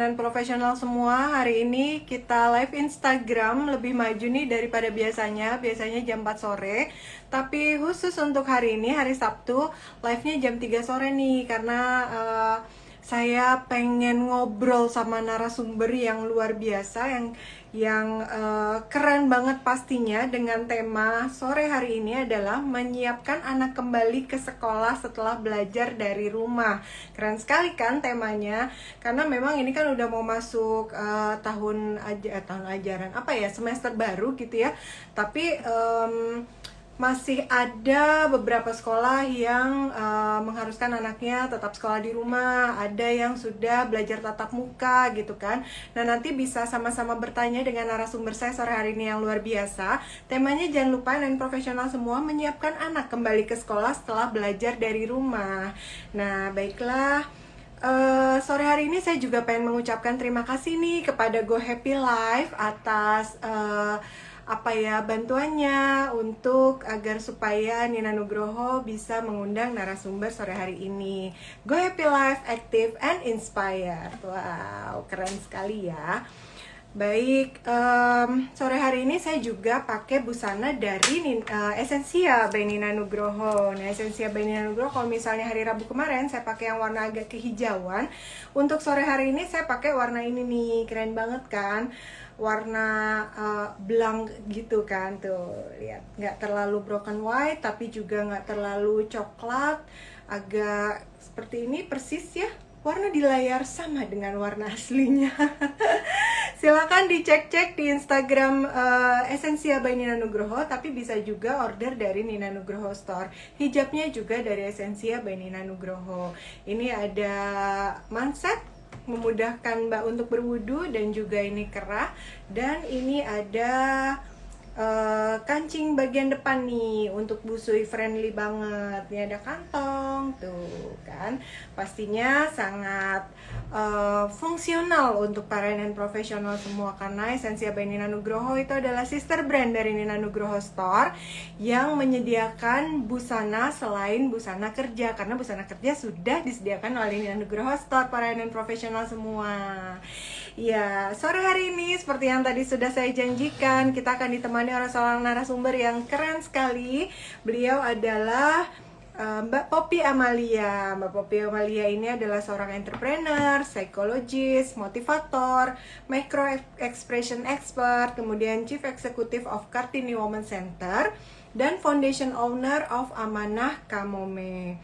ANN profesional semua. Hari ini kita live Instagram lebih maju nih daripada biasanya. Biasanya jam 4 sore. Tapi khusus untuk hari ini, hari Sabtu, live-nya jam 3 sore nih. Karena saya pengen ngobrol sama narasumber yang luar biasa, yang keren banget pastinya, dengan tema sore hari ini adalah menyiapkan anak kembali ke sekolah setelah belajar dari rumah. Keren sekali kan temanya, karena memang ini kan udah mau masuk tahun ajaran apa ya, semester baru gitu ya. Tapi masih ada beberapa sekolah yang mengharuskan anaknya tetap sekolah di rumah, ada yang sudah belajar tatap muka gitu kan. Nah, nanti bisa sama-sama bertanya dengan narasumber saya sore hari ini yang luar biasa. Temanya jangan lupa, dan profesional semua, menyiapkan anak kembali ke sekolah setelah belajar dari rumah. Nah, baiklah. Sore hari ini saya juga pengen mengucapkan terima kasih nih kepada Go Happy Life atas bantuannya untuk agar supaya Nina Nugroho bisa mengundang narasumber sore hari ini. Go Happy Life, Active and Inspire. Wow, keren sekali ya. Baik, sore hari ini saya juga pakai busana dari Essensia by Nina Nugroho. Nah, Essensia by Nina Nugroho, kalau misalnya hari Rabu kemarin saya pakai yang warna agak kehijauan, untuk sore hari ini saya pakai warna ini nih, keren banget kan? Warna blank gitu kan, tuh lihat, nggak terlalu broken white tapi juga nggak terlalu coklat, agak seperti ini persis ya, warna di layar sama dengan warna aslinya. Silakan dicek-cek di Instagram Essensia by Nina Nugroho, tapi bisa juga order dari Nina Nugroho Store. Hijabnya juga dari Essensia by Nina Nugroho. Ini ada manset, memudahkan Mbak untuk berwudu, dan juga ini kerah, dan ini ada kancing bagian depan nih untuk busui, friendly banget. Ini ada kantong tuh kan, pastinya sangat fungsional untuk para ANN profesional semua, karena Essensia by Nina Nugroho itu adalah sister brand dari Nina Nugroho Store yang menyediakan busana selain busana kerja, karena busana kerja sudah disediakan oleh Nina Nugroho Store para ANN profesional semua. Ya, sore hari ini seperti yang tadi sudah saya janjikan, kita akan ditemani oleh seorang narasumber yang keren sekali. Beliau adalah Mbak Poppy Amalia. Mbak Poppy Amalia ini adalah seorang entrepreneur, psikologis, motivator, micro expression expert, kemudian Chief Executive of Kartini Women Center, dan foundation owner of Amanah Kamome.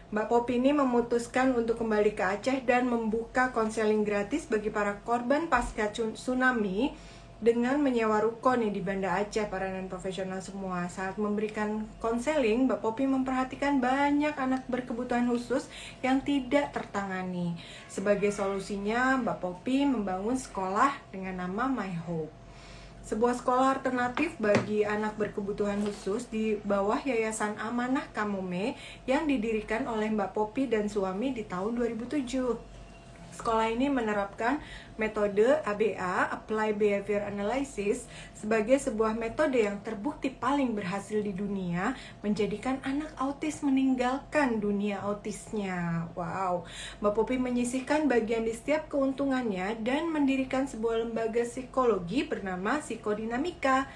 Mbak Poppy ini memutuskan untuk kembali ke Aceh dan membuka konseling gratis bagi para korban pasca tsunami dengan menyewa ruko nih di Banda Aceh, para non profesional semua. Saat memberikan konseling, Mbak Poppy memperhatikan banyak anak berkebutuhan khusus yang tidak tertangani. Sebagai solusinya, Mbak Poppy membangun sekolah dengan nama My Hope, sebuah sekolah alternatif bagi anak berkebutuhan khusus di bawah Yayasan Amanah Kamome yang didirikan oleh Mbak Poppy dan suami di tahun 2007. Sekolah ini menerapkan metode ABA, Applied Behavior Analysis, sebagai sebuah metode yang terbukti paling berhasil di dunia, menjadikan anak autis meninggalkan dunia autisnya. Wow, Mbak Poppy menyisihkan bagian di setiap keuntungannya dan mendirikan sebuah lembaga psikologi bernama Psikodinamika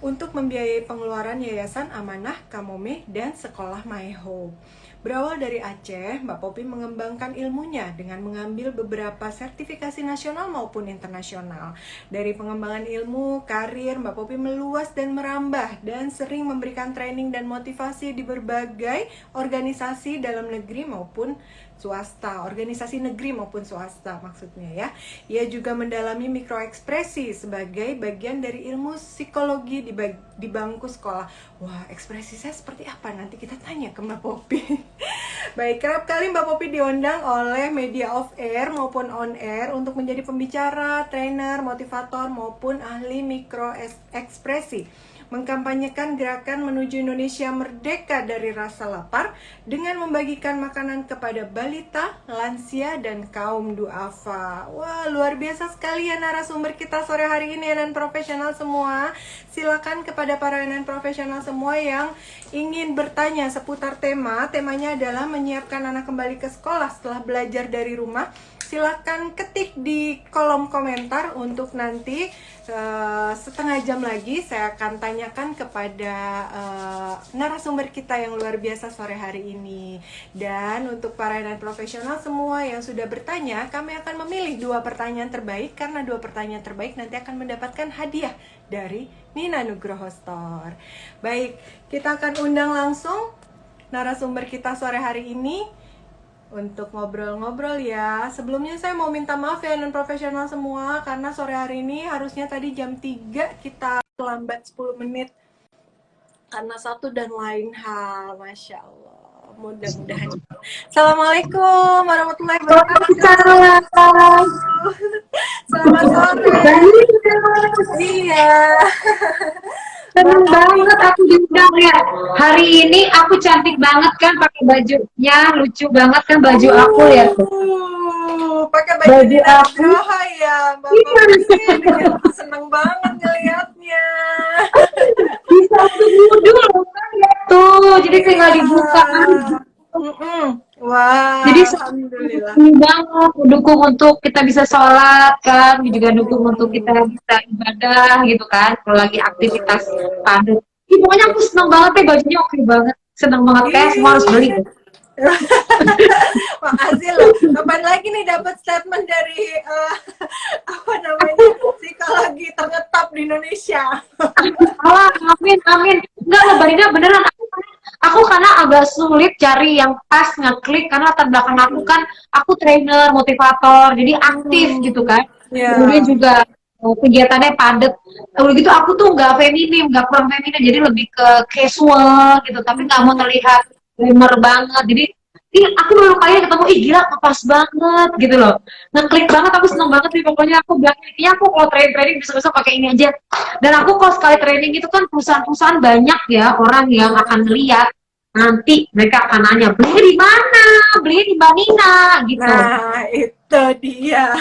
untuk membiayai pengeluaran Yayasan Amanah Kamome dan Sekolah My Hope. Berawal dari Aceh, Mbak Poppy mengembangkan ilmunya dengan mengambil beberapa sertifikasi nasional maupun internasional. Dari pengembangan ilmu, karir, Mbak Poppy meluas dan merambah, dan sering memberikan training dan motivasi di berbagai organisasi dalam negeri maupun swasta, organisasi negeri maupun swasta maksudnya ya. Ia juga mendalami mikroekspresi sebagai bagian dari ilmu psikologi di bangku sekolah. Wah, ekspresi saya seperti apa? Nanti kita tanya ke Mbak Poppy. Baik, kerap kali Mbak Poppy diundang oleh media off air maupun on air untuk menjadi pembicara, trainer, motivator maupun ahli mikroekspresi, mengkampanyekan gerakan menuju Indonesia merdeka dari rasa lapar dengan membagikan makanan kepada balita, lansia, dan kaum duafa. Wah, luar biasa sekali ya narasumber kita sore hari ini, dan profesional semua. Silakan kepada para ANN profesional semua yang ingin bertanya seputar temanya adalah menyiapkan anak kembali ke sekolah setelah belajar dari rumah. silakan ketik di kolom komentar untuk nanti setengah jam lagi saya akan tanyakan kepada narasumber kita yang luar biasa sore hari ini. Dan untuk para dan profesional semua yang sudah bertanya, kami akan memilih 2 pertanyaan terbaik, karena 2 pertanyaan terbaik nanti akan mendapatkan hadiah dari Nina Nugroho Store. Baik, kita akan undang langsung narasumber kita sore hari ini untuk ngobrol-ngobrol ya. Sebelumnya saya mau minta maaf ya non-profesional semua, karena sore hari ini harusnya tadi jam 3 kita lambat 10 menit karena satu dan lain hal. Masya Allah, mudah-mudahan. Assalamualaikum warahmatullahi wabarakatuh. Selamat sore. Iya. Seneng banget aku diundang ya. Hari ini aku cantik banget kan pakai bajunya, lucu banget kan baju aku ya tuh. Pakai baju Nina Nugroho ya, Mbak Popi. Seneng banget ngeliatnya. Bisa dulu kan ya tuh, jadi tinggal dibuka. Wah, Jadi alhamdulillah. seneng banget, dukung untuk kita bisa sholat kan, juga dukung untuk kita bisa ibadah gitu kan, kalau lagi aktivitas padat. Pokoknya aku seneng banget deh, bajunya oke banget, seneng banget kayak semua harus beli deh. Makasih loh. Kapan lagi nih dapat statement dari apa namanya, psikologi terngetop di Indonesia? Amin, amin. Enggak loh, Barina, beneran. Aku karena agak sulit cari yang pas ngeklik, karena latar belakang aku kan, aku trainer, motivator, jadi aktif gitu kan. Kemudian juga kegiatannya padat. Udah gitu aku tuh nggak feminim, nggak kurang feminin, jadi lebih ke casual gitu, tapi nggak mau terlihat glamour banget. Jadi aku baru kali ketemu, ih gila pas banget gitu loh. Ngeklik banget, aku seneng banget nih, pokoknya aku bilang, iya aku kalau training besok-besok pakai ini aja. Dan aku kalau sekali training itu kan perusahaan-perusahaan banyak ya orang yang akan lihat, nanti mereka akan nanya, belinya di mana? Belinya di Mbak Nina gitu. Nah, itu dia.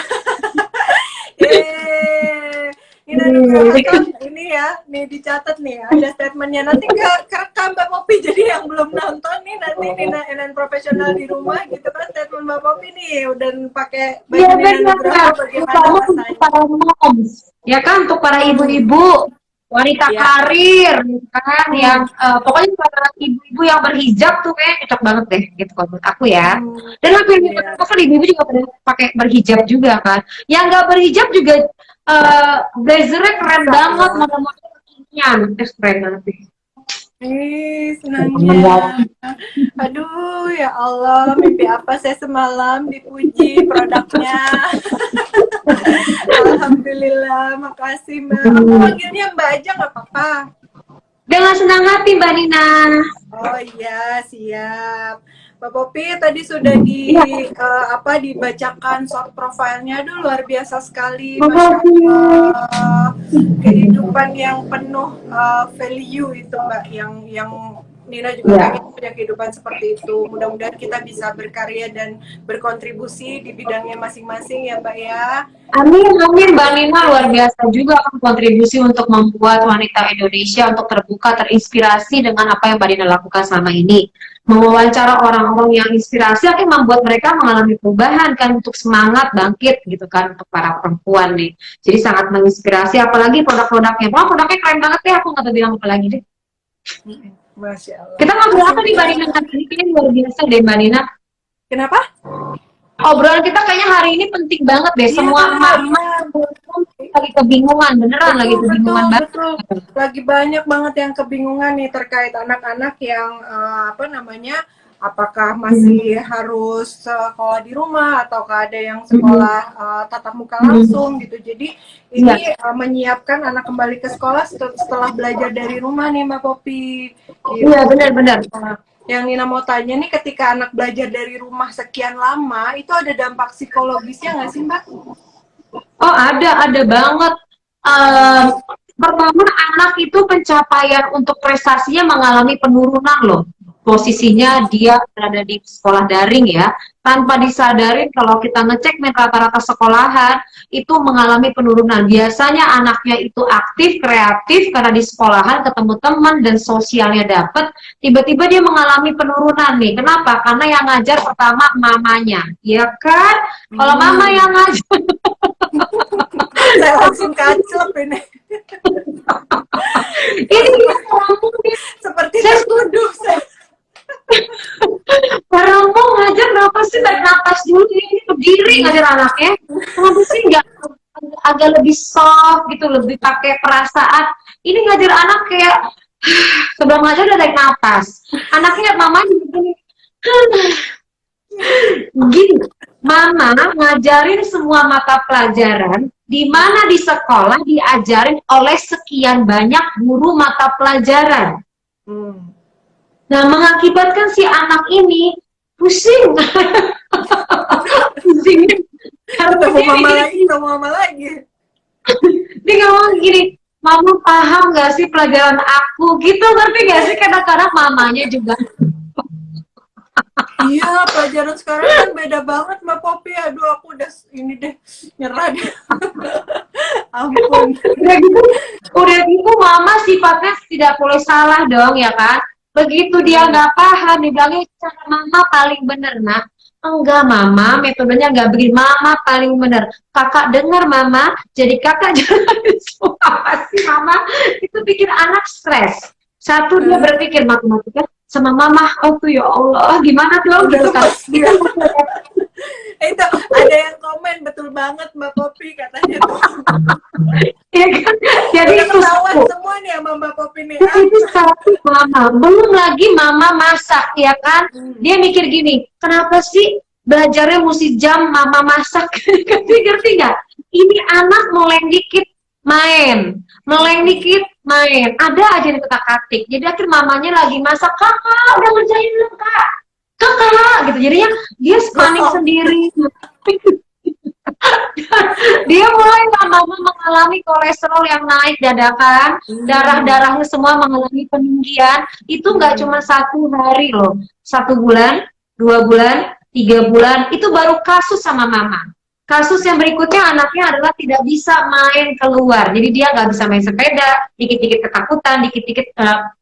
Nina Nugroho ini ya, nih dicatat nih, ada statementnya. Nanti kerekam Mbak Popi, jadi yang belum nonton nih nanti Nina profesional di rumah gitu kan, statement Mbak Popi nih udah pakai baju Nina Nugroho, bagaimana rasanya? Para moms, ya kan, untuk para ibu-ibu, wanita karir, kan, yang pokoknya para ibu-ibu yang berhijab tuh kayak cocok banget deh, gitu kalau menurut aku ya. Dan hampir ibu-ibu juga pada pakai berhijab juga kan. Yang nggak berhijab juga blazernya keren banget, model-model kekinian, keren banget deh. Senangnya. Aduh, ya Allah, mimpi apa saya semalam dipuji produknya. Alhamdulillah, makasih Mbak. Aku panggilnya Mbak aja nggak apa-apa. Dengan senang hati Mbak Nina. Oh iya, siap. Mbak Popi tadi sudah dibacakan short profilnya, aduh luar biasa sekali, Masya Allah. Kehidupan yang penuh value itu Mbak, yang Nina juga pengen punya kehidupan seperti itu. Mudah-mudahan kita bisa berkarya dan berkontribusi di bidangnya masing-masing ya Mbak ya. Amin, amin. Mbak Nina luar biasa juga kontribusi untuk membuat wanita Indonesia untuk terbuka, terinspirasi dengan apa yang Mbak Nina lakukan selama ini. Mewawancara orang-orang yang inspirasi akan membuat mereka mengalami perubahan kan, untuk semangat, bangkit gitu kan, untuk para perempuan nih. Jadi sangat menginspirasi, apalagi produk-produknya. Wah, produknya keren banget deh, aku nggak tahu bilang apa lagi deh. Masya Allah. Kita ngobrol apa nih Mbak Nina? Ini luar biasa deh Mbak Nina. Kenapa? Obrolan kita kayaknya hari ini penting banget deh. Semua emak-emak lagi kebingungan, beneran lagi kebingungan banget. Betul. Lagi banyak banget yang kebingungan nih terkait anak-anak yang apakah masih harus sekolah di rumah ataukah ada yang sekolah tatap muka langsung gitu. Jadi ini menyiapkan anak kembali ke sekolah setelah belajar dari rumah nih Mbak Popi. Gitu. Iya, benar-benar. Yang Nina mau tanya nih, ketika anak belajar dari rumah sekian lama, itu ada dampak psikologisnya nggak sih Mbak? Oh, ada banget. Pertama, anak itu pencapaian untuk prestasinya mengalami penurunan loh. posisinya dia berada di sekolah daring ya, tanpa disadari kalau kita ngecek rata-rata sekolahan itu mengalami penurunan. Biasanya anaknya itu aktif, kreatif karena di sekolahan ketemu teman dan sosialnya dapat, tiba-tiba dia mengalami penurunan nih. Kenapa? Karena yang ngajar pertama mamanya, ya kan? Kalau mama yang ngajar Saya langsung kaclep ini. ini Seperti saya tertuduh saya. orang mau ngajar kenapa sih tarik nafas dulu ini berdiri ngajar anaknya, kenapa sih nggak agak lebih soft gitu, lebih pakai perasaan. Ini ngajar anak kayak sebelum ngajar udah tarik nafas, anaknya mamanya gini gini. Mama ngajarin semua mata pelajaran di mana di sekolah diajarin oleh sekian banyak guru mata pelajaran. Nah, mengakibatkan si anak ini pusing. Pusing. Ketemu mama lagi, ketemu mama lagi. Dia ngomong gini, mama paham gak sih pelajaran aku? Gitu, ngerti gak sih? Kadang-kadang mamanya juga. Iya, pelajaran sekarang kan beda banget Mbak Poppy. Aduh, aku udah ini deh, nyerah deh. Ampun. Udah gitu mama sifatnya tidak boleh salah dong ya kan. Begitu dia nggak paham, dibilangnya cara mama paling bener nak. Enggak mama, metodenya nggak begini. Mama paling bener. Kakak dengar mama, jadi kakak jangan apa sih mama. Itu bikin anak stres. Satu dia berpikir matematika sama mama, oh tuh ya Allah, gimana dong gitu kan. Itu ada yang komen betul banget Mbak Poppy katanya tuh. Ya kan? Jadi Udah itu ketahuan satu. semua nih sama Mbak Poppy nih. Itu satu mama. Belum lagi mama masak ya kan. Dia mikir gini, kenapa sih belajarnya mesti jam mama masak? Ngerti nggak? Ini anak meleng dikit main, meleng dikit main. Ada aja yang ketak-katik. Jadi akhir mamanya lagi masak, kakak udah ngerjain belum kak? Kakak gitu. Jadinya dia panik sendiri. Dia mulai lama-lama mengalami kolesterol yang naik dadakan, darah-darahnya semua mengalami peninggian. Itu nggak cuma 1 hari loh, 1 bulan, 2 bulan, 3 bulan, itu baru kasus sama mama. Kasus yang berikutnya anaknya adalah tidak bisa main keluar, jadi dia nggak bisa main sepeda, dikit-dikit ketakutan, dikit-dikit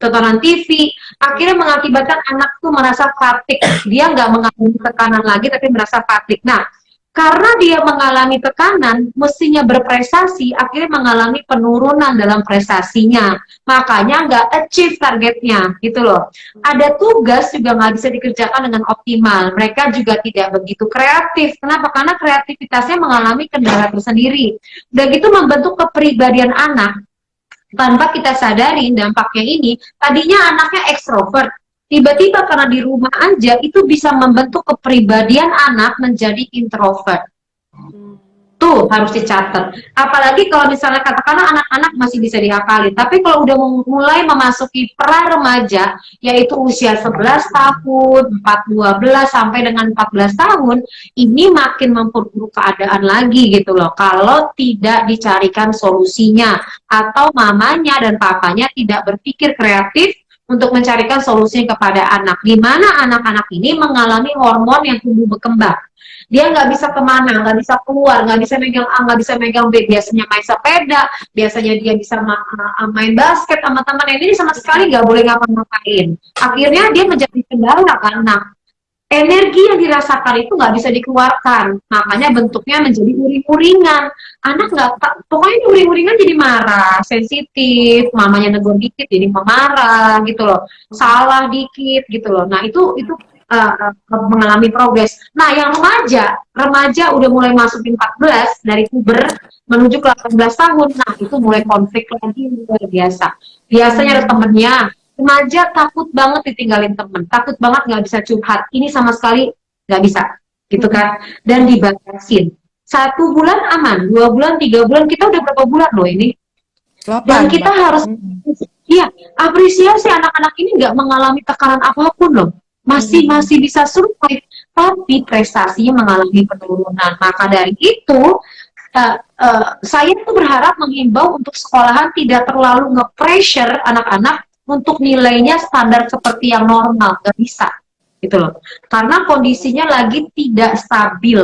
tontonan TV, akhirnya mengakibatkan anak tuh merasa fatigue, dia nggak mengalami tekanan lagi tapi merasa fatigue. Nah, karena dia mengalami tekanan, mestinya berprestasi, akhirnya mengalami penurunan dalam prestasinya. Makanya nggak achieve targetnya, gitu loh. Ada tugas juga nggak bisa dikerjakan dengan optimal. Mereka juga tidak begitu kreatif. Kenapa? Karena kreativitasnya mengalami kendala tersendiri. Udah gitu membentuk kepribadian anak. Tanpa kita sadari dampaknya ini, tadinya anaknya ekstrovert, tiba-tiba karena di rumah aja itu bisa membentuk kepribadian anak menjadi introvert. Tuh harus dicatat. Apalagi kalau misalnya katakanlah anak-anak masih bisa diakali, tapi kalau udah mulai memasuki pra remaja, yaitu usia 11 tahun, 12 sampai dengan 14 tahun, ini makin memperburuk keadaan lagi gitu loh. Kalau tidak dicarikan solusinya, atau mamanya dan papanya tidak berpikir kreatif untuk mencarikan solusi kepada anak. Di mana anak-anak ini mengalami hormon yang tumbuh berkembang. Dia nggak bisa kemana, nggak bisa keluar, nggak bisa megang A, nggak bisa megang B. Biasanya main sepeda, biasanya dia bisa main basket sama temannya. Ini sama sekali nggak boleh ngapa-ngapain. Akhirnya dia menjadi kendala kan. Nah, energi yang dirasakan itu nggak bisa dikeluarkan. Makanya bentuknya menjadi uring-uringan. Anak nggak, pokoknya uring-uringan jadi marah, sensitif, mamanya negur dikit jadi marah gitu loh. Salah dikit gitu loh. Nah, itu mengalami progres. Nah, yang remaja udah mulai masukin 14 dari puber menuju ke 18 tahun. Nah, itu mulai konflik lagi luar biasa. Biasanya ada temennya, remaja takut banget ditinggalin temen, takut banget nggak bisa curhat. Ini sama sekali nggak bisa, gitu kan? Dan dibatasin. 1 bulan aman, 2 bulan, 3 bulan, kita udah berapa bulan loh ini? Dan kita harus, iya, apresiasi anak-anak ini nggak mengalami tekanan apapun loh. Masih bisa survive, tapi prestasinya mengalami penurunan. Maka dari itu, saya tuh berharap menghimbau untuk sekolahan tidak terlalu nge-pressure anak-anak untuk nilainya standar seperti yang normal, nggak bisa gitu loh. Karena kondisinya lagi tidak stabil.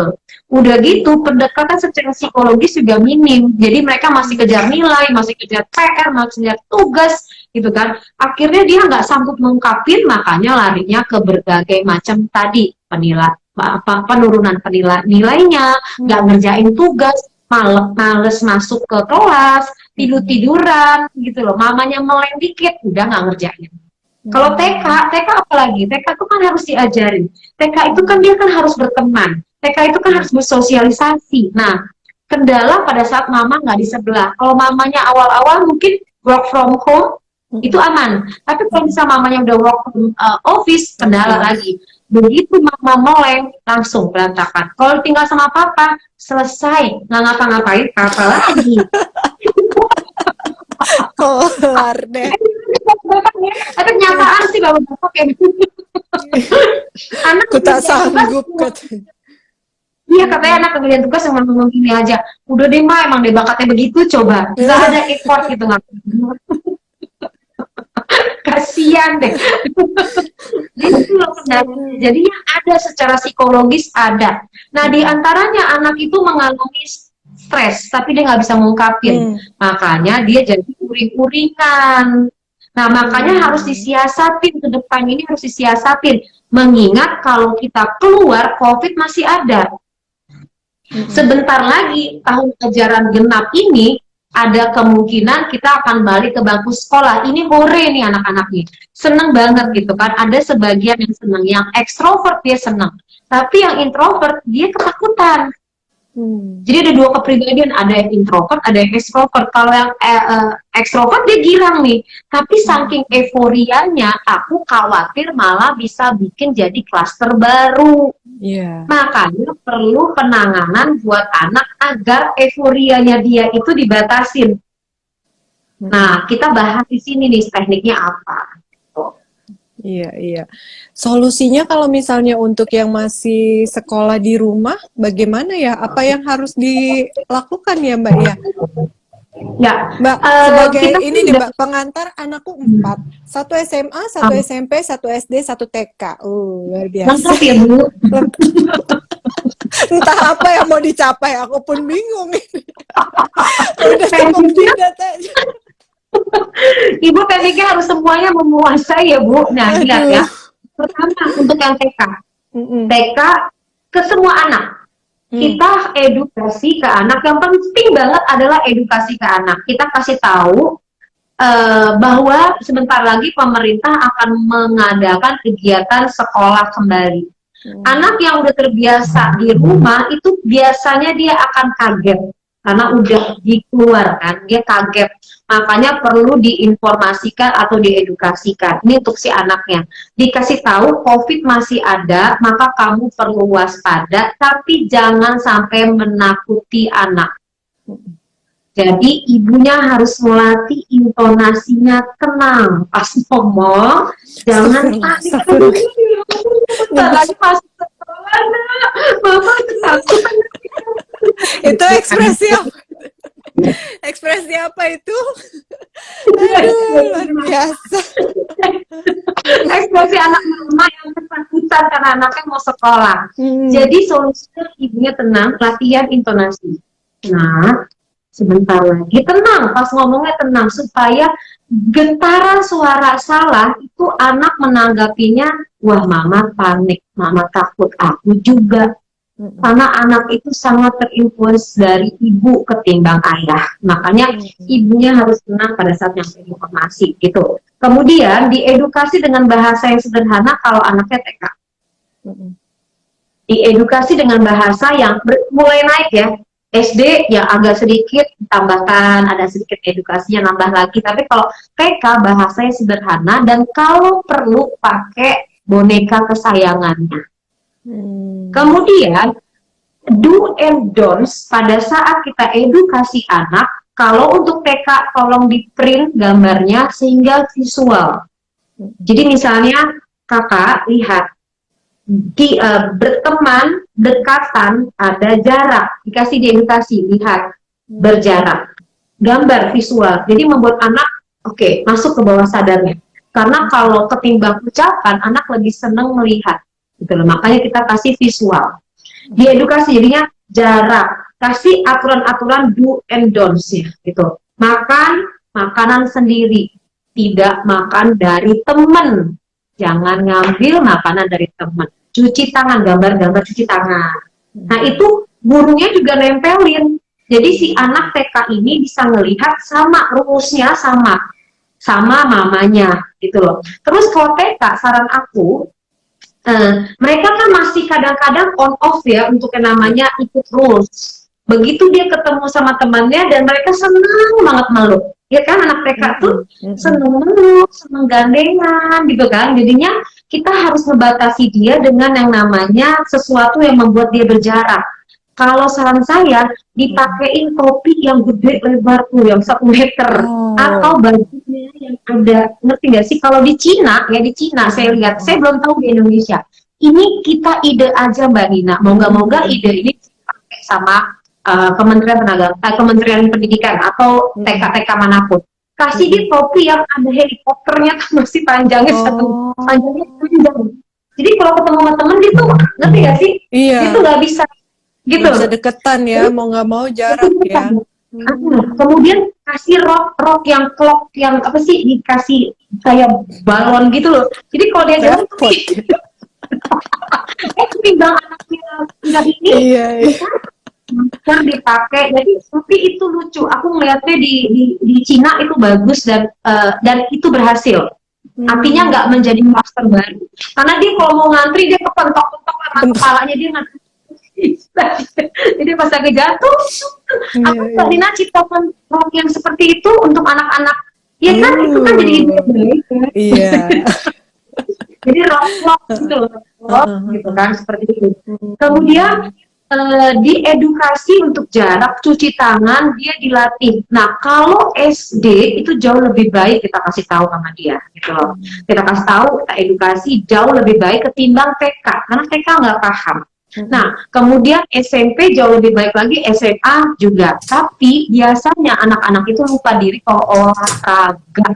Udah gitu, pendekatan secara psikologis juga minim. Jadi mereka masih kejar nilai, masih kejar PR, masih kejar tugas, gitu kan. Akhirnya dia nggak sanggup mengungkapin, makanya larinya ke berbagai macam tadi penurunan nilainya, nggak ngerjain tugas, males masuk ke kelas, tiduran, gitu loh. Mamanya meleng dikit, udah nggak ngerjain. Kalau TK apa lagi? TK itu kan harus diajarin. TK itu kan dia kan harus berteman. TK itu kan harus bersosialisasi. Nah, kendala pada saat mama nggak di sebelah. Kalau mamanya awal-awal mungkin work from home, itu aman. Tapi kalau misalnya mamanya udah work from office, kendala lagi. Begitu mama meleng, langsung berantakan. Kalau tinggal sama papa, selesai. Nggak ngapa-ngapain, apa lagi? Kelar deh. Tapi kenyataan sih bapak-bapak kayak gitu. Anak Aku tak ngerjain tugas, sanggup katanya. iya katanya anak kerjaan tugas yang ngomong gini aja. Udah deh Ma, emang deh bakatnya begitu, coba. Nggak ada effort gitu nggak. Kasian deh. Itu loh kendalanya. Jadi yang ada secara psikologis ada. Nah di antaranya anak itu mengalami stres, tapi dia nggak bisa mengungkapin. Makanya dia jadi uring-uringan. Nah, makanya harus disiasatin ke depan ini harus disiasatin. Mengingat kalau kita keluar, COVID masih ada. Sebentar lagi tahun ajaran genap ini ada kemungkinan kita akan balik ke bangku sekolah. Ini hore nih anak-anak nih. Seneng banget gitu kan. Ada sebagian yang seneng, yang ekstrovert dia seneng. Tapi yang introvert dia ketakutan. Jadi ada dua kepribadian, ada yang introvert, ada yang extrovert. Kalau yang extrovert dia girang nih, tapi saking euforianya, aku khawatir malah bisa bikin jadi klaster baru. Makanya perlu penanganan buat anak agar euforianya dia itu dibatasin. Nah, kita bahas di sini nih tekniknya apa. Iya. Solusinya kalau misalnya untuk yang masih sekolah di rumah, bagaimana ya? Apa yang harus dilakukan ya, Mbak ya? Ya, Mbak, sebagai ini nih Mbak, pengantar anakku 4. 1 SMA, 1 SMP, 1 SD, 1 TK. Luar biasa. Lengkap ya, Bu? Entah apa yang mau dicapai, aku pun bingung ini. Udah cukup tidak aja. Ibu tekniknya harus semuanya menguasai ya Bu. Nah lihat ya. Pertama untuk yang TK. TK ke semua anak. Kita edukasi ke anak. Yang penting banget adalah edukasi ke anak. Kita kasih tahu bahwa sebentar lagi pemerintah akan mengadakan kegiatan sekolah kembali. Anak yang udah terbiasa di rumah itu biasanya dia akan kaget. Karena udah dikeluarkan, dia kaget. Makanya perlu diinformasikan atau diedukasikan. Ini untuk si anaknya. Dikasih tahu COVID masih ada, maka kamu perlu waspada, tapi jangan sampai menakuti anak. Jadi ibunya harus melatih intonasinya tenang. Pas ngomong, jangan panik. Lagi pas Mama takut. Itu ekspresi apa? Ekspresi apa itu? Aduh, luar biasa. Ekspresi anak mama yang ketakutan karena anaknya mau sekolah. Jadi solusinya ibunya tenang, latihan intonasi. Nah, sebentar lagi tenang, pas ngomongnya tenang supaya getaran suara salah itu anak menanggapinya, wah mama panik, mama takut, aku juga. Karena anak itu sangat terinfluence dari ibu ketimbang ayah. Makanya ibunya harus tenang pada saat nyampe informasi gitu. Kemudian diedukasi dengan bahasa yang sederhana kalau anaknya TK. Diedukasi dengan bahasa yang mulai naik ya. SD ya agak sedikit tambahkan, ada sedikit edukasinya nambah lagi. Tapi kalau TK bahasanya sederhana dan kalau perlu pakai boneka kesayangannya. Kemudian do and don'ts pada saat kita edukasi anak, kalau untuk TK tolong di print gambarnya sehingga visual. Jadi misalnya kakak lihat berteman, dekatan, ada jarak, dikasih diedukasi, lihat berjarak, gambar visual. Jadi membuat anak oke, masuk ke bawah sadarnya. Karena kalau ketimbang ucapan, anak lebih seneng melihat. Gitu loh. Makanya kita kasih visual. Di edukasi jadinya jarak, kasih aturan-aturan do and don'ts ya, gitu. Makan makanan sendiri, tidak makan dari teman. Jangan ngambil makanan dari teman. Cuci tangan, gambar-gambar cuci tangan. Nah, itu gurunya juga nempelin. Jadi si anak TK ini bisa ngelihat sama rumusnya sama mamanya gitu loh. Terus kalau TK saran aku mereka kan masih kadang-kadang on off ya untuk yang namanya ikut rules. Begitu dia ketemu sama temannya dan mereka senang banget meluk. Ya kan anak TK tuh senang meluk, senang gandengan gitu kan. Jadinya kita harus membatasi dia dengan yang namanya sesuatu yang membuat dia berjarak. Kalau saran saya, dipakein topi yang gede lebar tuh, yang 1 meter. Atau bajunya yang ada, ngerti nggak sih? Kalau di Cina, ya di Cina saya lihat, saya belum tahu di Indonesia. Ini kita ide aja Mbak Nina, moga-moga ide ini dipakai sama Kementerian Pendidikan atau TK-TK manapun. Kasih di topi yang ada helikopternya masih panjangnya panjangnya panjang. Jadi kalau ketemu sama temen gitu, ngerti nggak sih? Iya. Itu nggak bisa gitu. Gak bisa deketan ya, mau nggak mau jarak ya. Kemudian kasih rok yang clock yang apa sih, dikasih kayak balon gitu loh. Jadi kalau dia jalan ketimbang anaknya nggak ini, iya. kan dipakai. Jadi tapi itu lucu. Aku melihatnya di Cina itu bagus dan itu berhasil. Artinya nggak menjadi master baru. Karena dia kalau mau ngantri dia kepentok-pentok sama kepalanya dia ngantri. Jadi pas lagi jatuh, aku Mbak Nina ciptakan rok yang seperti itu untuk anak-anak. Ya kan itu kan jadi ide baik kan. Iya. Jadi rok gitu loh, gitu kan seperti itu. Kemudian di edukasi untuk jarak cuci tangan dia dilatih. Nah kalau SD itu jauh lebih baik kita kasih tahu sama dia, gitu loh. Kita kasih tahu, kita edukasi jauh lebih baik ketimbang TK, karena TK nggak paham. Nah, kemudian SMP jauh lebih baik lagi, SMA juga. Tapi biasanya anak-anak itu lupa diri kalau olahraga.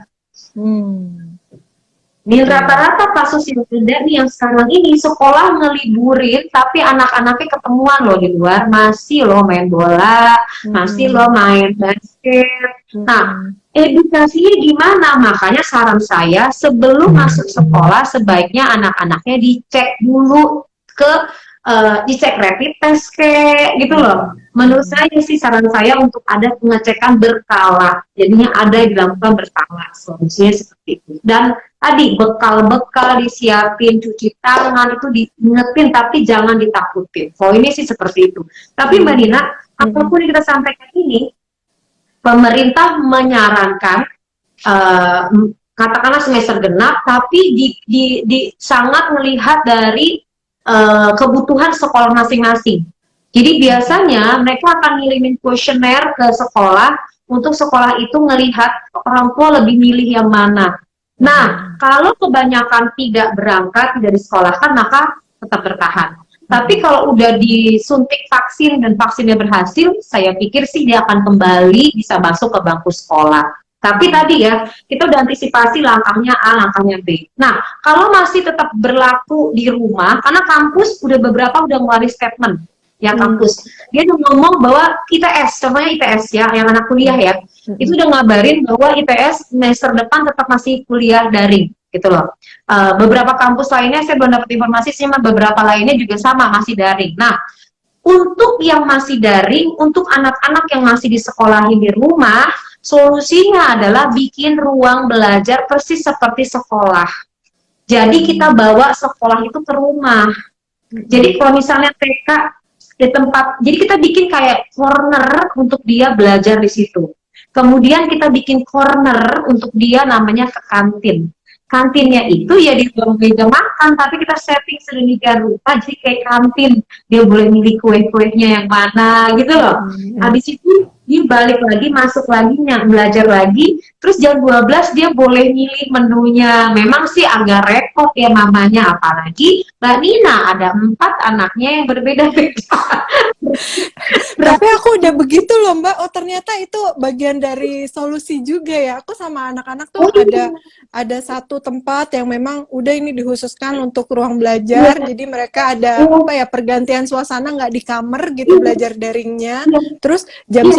Nih rata-rata kasus yang ada nih yang sekarang ini sekolah ngeliburin, tapi anak-anaknya ketemuan loh di luar, masih loh main bola, masih loh main basket. Nah, edukasinya gimana? Makanya saran saya sebelum masuk sekolah sebaiknya anak-anaknya dicek dulu dicek rapid test kayak gitu loh. Menurut saya sih saran saya untuk ada pengecekan berkala, jadinya ada yang dilakukan berkala, solusinya seperti itu. Dan tadi bekal-bekal disiapin, cuci tangan itu diingetin tapi jangan ditakutin. Ini sih seperti itu. Tapi Mbak Nina, apapun yang kita sampaikan ini, pemerintah menyarankan katakanlah semester genap, tapi di sangat melihat dari kebutuhan sekolah masing-masing. Jadi biasanya mereka akan ngirimin kuesioner ke sekolah untuk sekolah itu ngelihat orang tua lebih milih yang mana. Nah, kalau kebanyakan tidak berangkat, tidak disekolahkan, maka tetap bertahan. Tapi kalau udah disuntik vaksin dan vaksinnya berhasil, saya pikir sih dia akan kembali bisa masuk ke bangku sekolah. Tapi tadi ya, kita udah antisipasi langkahnya A, langkahnya B. Nah, kalau masih tetap berlaku di rumah, karena kampus beberapa udah ngeluarin statement, ya kampus. Dia udah ngomong bahwa ITS, contohnya ITS ya, yang anak kuliah ya, itu udah ngabarin bahwa ITS semester depan tetap masih kuliah daring, gitu loh. Beberapa kampus lainnya, saya belum dapat informasi, sih, beberapa lainnya juga sama, masih daring. Nah, untuk yang masih daring, untuk anak-anak yang masih disekolahin di rumah, solusinya adalah bikin ruang belajar persis seperti sekolah. Jadi kita bawa sekolah itu ke rumah. Jadi kalau misalnya TK di tempat, jadi kita bikin kayak corner untuk dia belajar di situ. Kemudian kita bikin corner untuk dia namanya ke kantin. Kantinnya itu ya di ruang meja makan, tapi kita setting sedemikian rupa jadi kayak kantin. Dia boleh milih kue-kuenya yang mana gitu loh. Habis itu dia balik lagi, masuk lagi, belajar lagi, terus jam 12 dia boleh milih menunya. Memang sih agak repot ya mamanya, apalagi Mbak Nina ada 4 anaknya yang berbeda-beda. Tapi aku udah begitu loh Mbak, oh ternyata itu bagian dari solusi juga ya. Aku sama anak-anak tuh Oh iya, ada satu tempat yang memang udah ini dikhususkan untuk ruang iya, belajar. Jadi mereka ada iya, apa ya, pergantian suasana, nggak di kamar gitu iya, belajar daringnya. iya, Terus jam iya.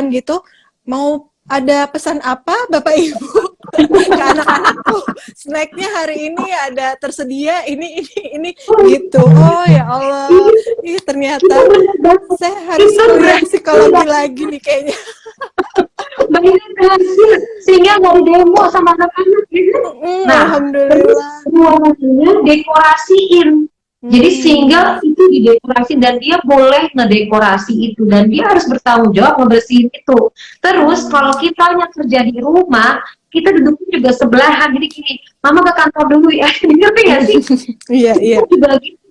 9 gitu mau ada pesan apa Bapak Ibu ke anak-anakku, snacknya hari ini ada tersedia ini Oh, gitu. Oh ya Allah, iya, ih itu ternyata benar banget. saya harus Itu kuliah psikologi berhasil. lagi nih kayaknya. Mbak Ina berhasil sehingga nggak di demo sama anak-anak gitu. Nah, terus Alhamdulillah. ruangannya dekorasiin. Jadi Hmm. single itu didekorasi dan dia boleh ngedekorasi itu dan dia harus bertanggung jawab ngebersihin itu. Terus kalau Hmm. kita kerja di rumah, kita duduknya juga sebelahan. Jadi gini, mama ke kantor dulu ya. Ngerti nggak sih? Iya, Kita iya. juga gitu.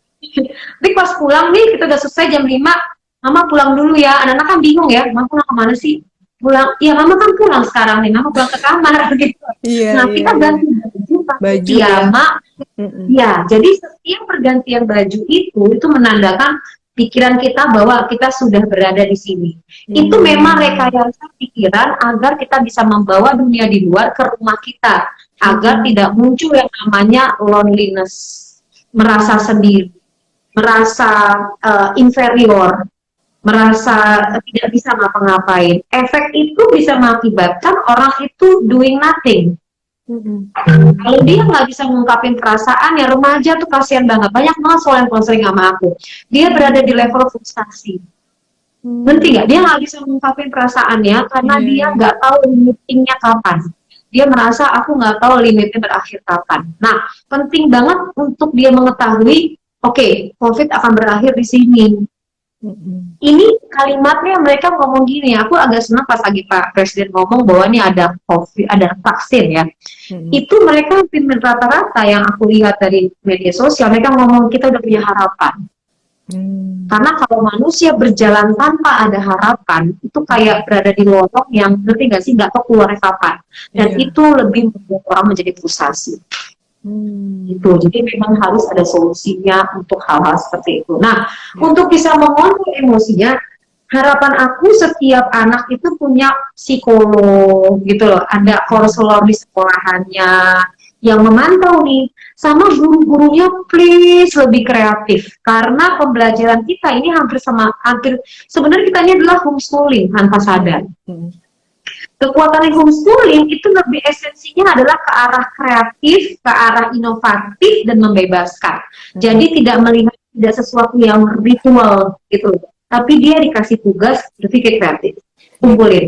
Tapi pas pulang nih, kita udah selesai jam 5, mama pulang dulu ya. Anak-anak kan bingung ya, mama pulang kemana sih? Pulang, ya mama kan pulang sekarang nih, mama pulang ke kamar gitu. Iya, Nah, iya, kita iya. ganti baju pakai Baju ya. piyama. Mm-mm. Ya, jadi setiap pergantian baju itu menandakan pikiran kita bahwa kita sudah berada di sini. Itu memang Hmm. rekayasa pikiran agar kita bisa membawa dunia di luar ke rumah kita, agar Mm-mm. tidak muncul yang namanya loneliness, merasa sendiri, merasa inferior, merasa tidak bisa ngapa-ngapain. Efek itu bisa mengakibatkan orang itu doing nothing. Mm-mm. Kalau dia nggak bisa mengungkapin perasaan, ya remaja tuh kasihan banget. Banyak banget soal yang konseling sama aku. Dia berada di level frustasi. Ngerti Hmm. nggak? Dia nggak bisa mengungkapin perasaannya karena Iya, dia iya. nggak tahu limitingnya kapan. Dia merasa aku nggak tahu limitnya berakhir kapan. Nah, penting banget untuk dia mengetahui, oke, COVID akan berakhir di sini. Mm-mm. Ini kalimatnya mereka ngomong gini, aku agak senang pas lagi Pak Presiden ngomong bahwa ini ada COVID, ada vaksin ya. Mm-mm. Itu mereka rata-rata yang aku lihat dari media sosial, mereka ngomong kita udah punya harapan. Hmm. Karena kalau manusia berjalan tanpa ada harapan, itu kayak berada di lorong yang ngerti nggak sih, nggak tahu keluarnya kapan. Dan Iya. itu lebih membuat orang menjadi frustasi. Hmm. Gitu. Jadi memang harus ada solusinya untuk hal-hal seperti itu. Nah, Ya. untuk bisa mengontrol emosinya, harapan aku setiap anak itu punya psikolog gitu loh, ada konselor di sekolahannya yang memantau nih, sama guru-gurunya please lebih kreatif karena pembelajaran kita ini hampir sebenarnya kita ini adalah homeschooling tanpa sadar. Mm-mm. Kekuatan homeschooling itu lebih esensinya adalah ke arah kreatif, ke arah inovatif dan membebaskan. Mm-mm. Jadi tidak melihat tidak sesuatu yang ritual gitu, tapi dia dikasih tugas berpikir kreatif, Iya. kumpulin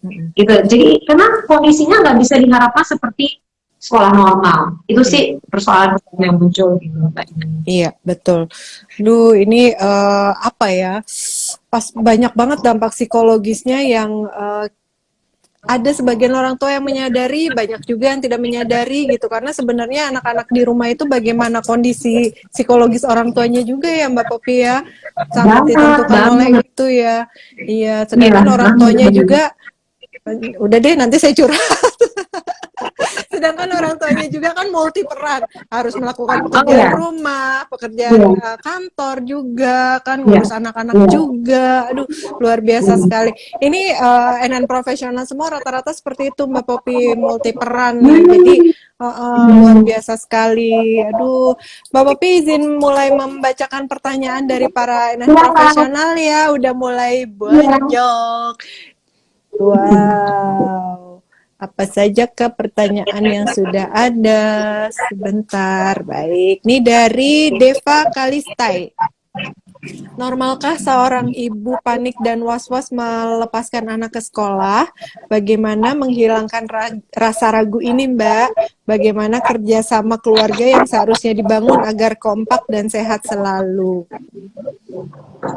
Mm-mm. gitu. Jadi karena kondisinya nggak bisa diharapkan seperti sekolah normal. Itu Iya. sih persoalan yang muncul gitu. Iya, betul. Duh, ini apa ya? Pas banyak banget dampak psikologisnya yang ada sebagian orang tua yang menyadari, banyak juga yang tidak menyadari gitu. Karena sebenarnya anak-anak di rumah itu bagaimana kondisi psikologis orang tuanya juga ya, Mbak Popi ya. Sangat Banget, ditentukan oleh banget. itu ya. Iya, Iya, sedangkan orang banget tuanya benar. juga udah deh nanti saya curhat. Sedangkan orang tuanya juga kan multi peran, harus melakukan Oh pekerjaan ya, rumah, pekerjaan iya, kantor juga, kan iya, ngurus anak-anak iya, juga. Aduh, luar biasa iya. sekali. Ini NN profesional semua rata-rata seperti itu Mbak Popi, multi peran nih. Jadi Hmm, luar hmm. biasa sekali. Aduh, Mbak Popi izin mulai membacakan pertanyaan dari para NN Silakan. profesional ya, udah mulai Iya. banyak. Wow. Apa saja ke pertanyaan yang sudah ada? Sebentar. Baik. Ini dari Deva Kalistai. Normalkah seorang ibu panik dan was-was melepaskan anak ke sekolah? Bagaimana menghilangkan rasa ragu ini, Mbak? Bagaimana kerjasama keluarga yang seharusnya dibangun agar kompak dan sehat selalu?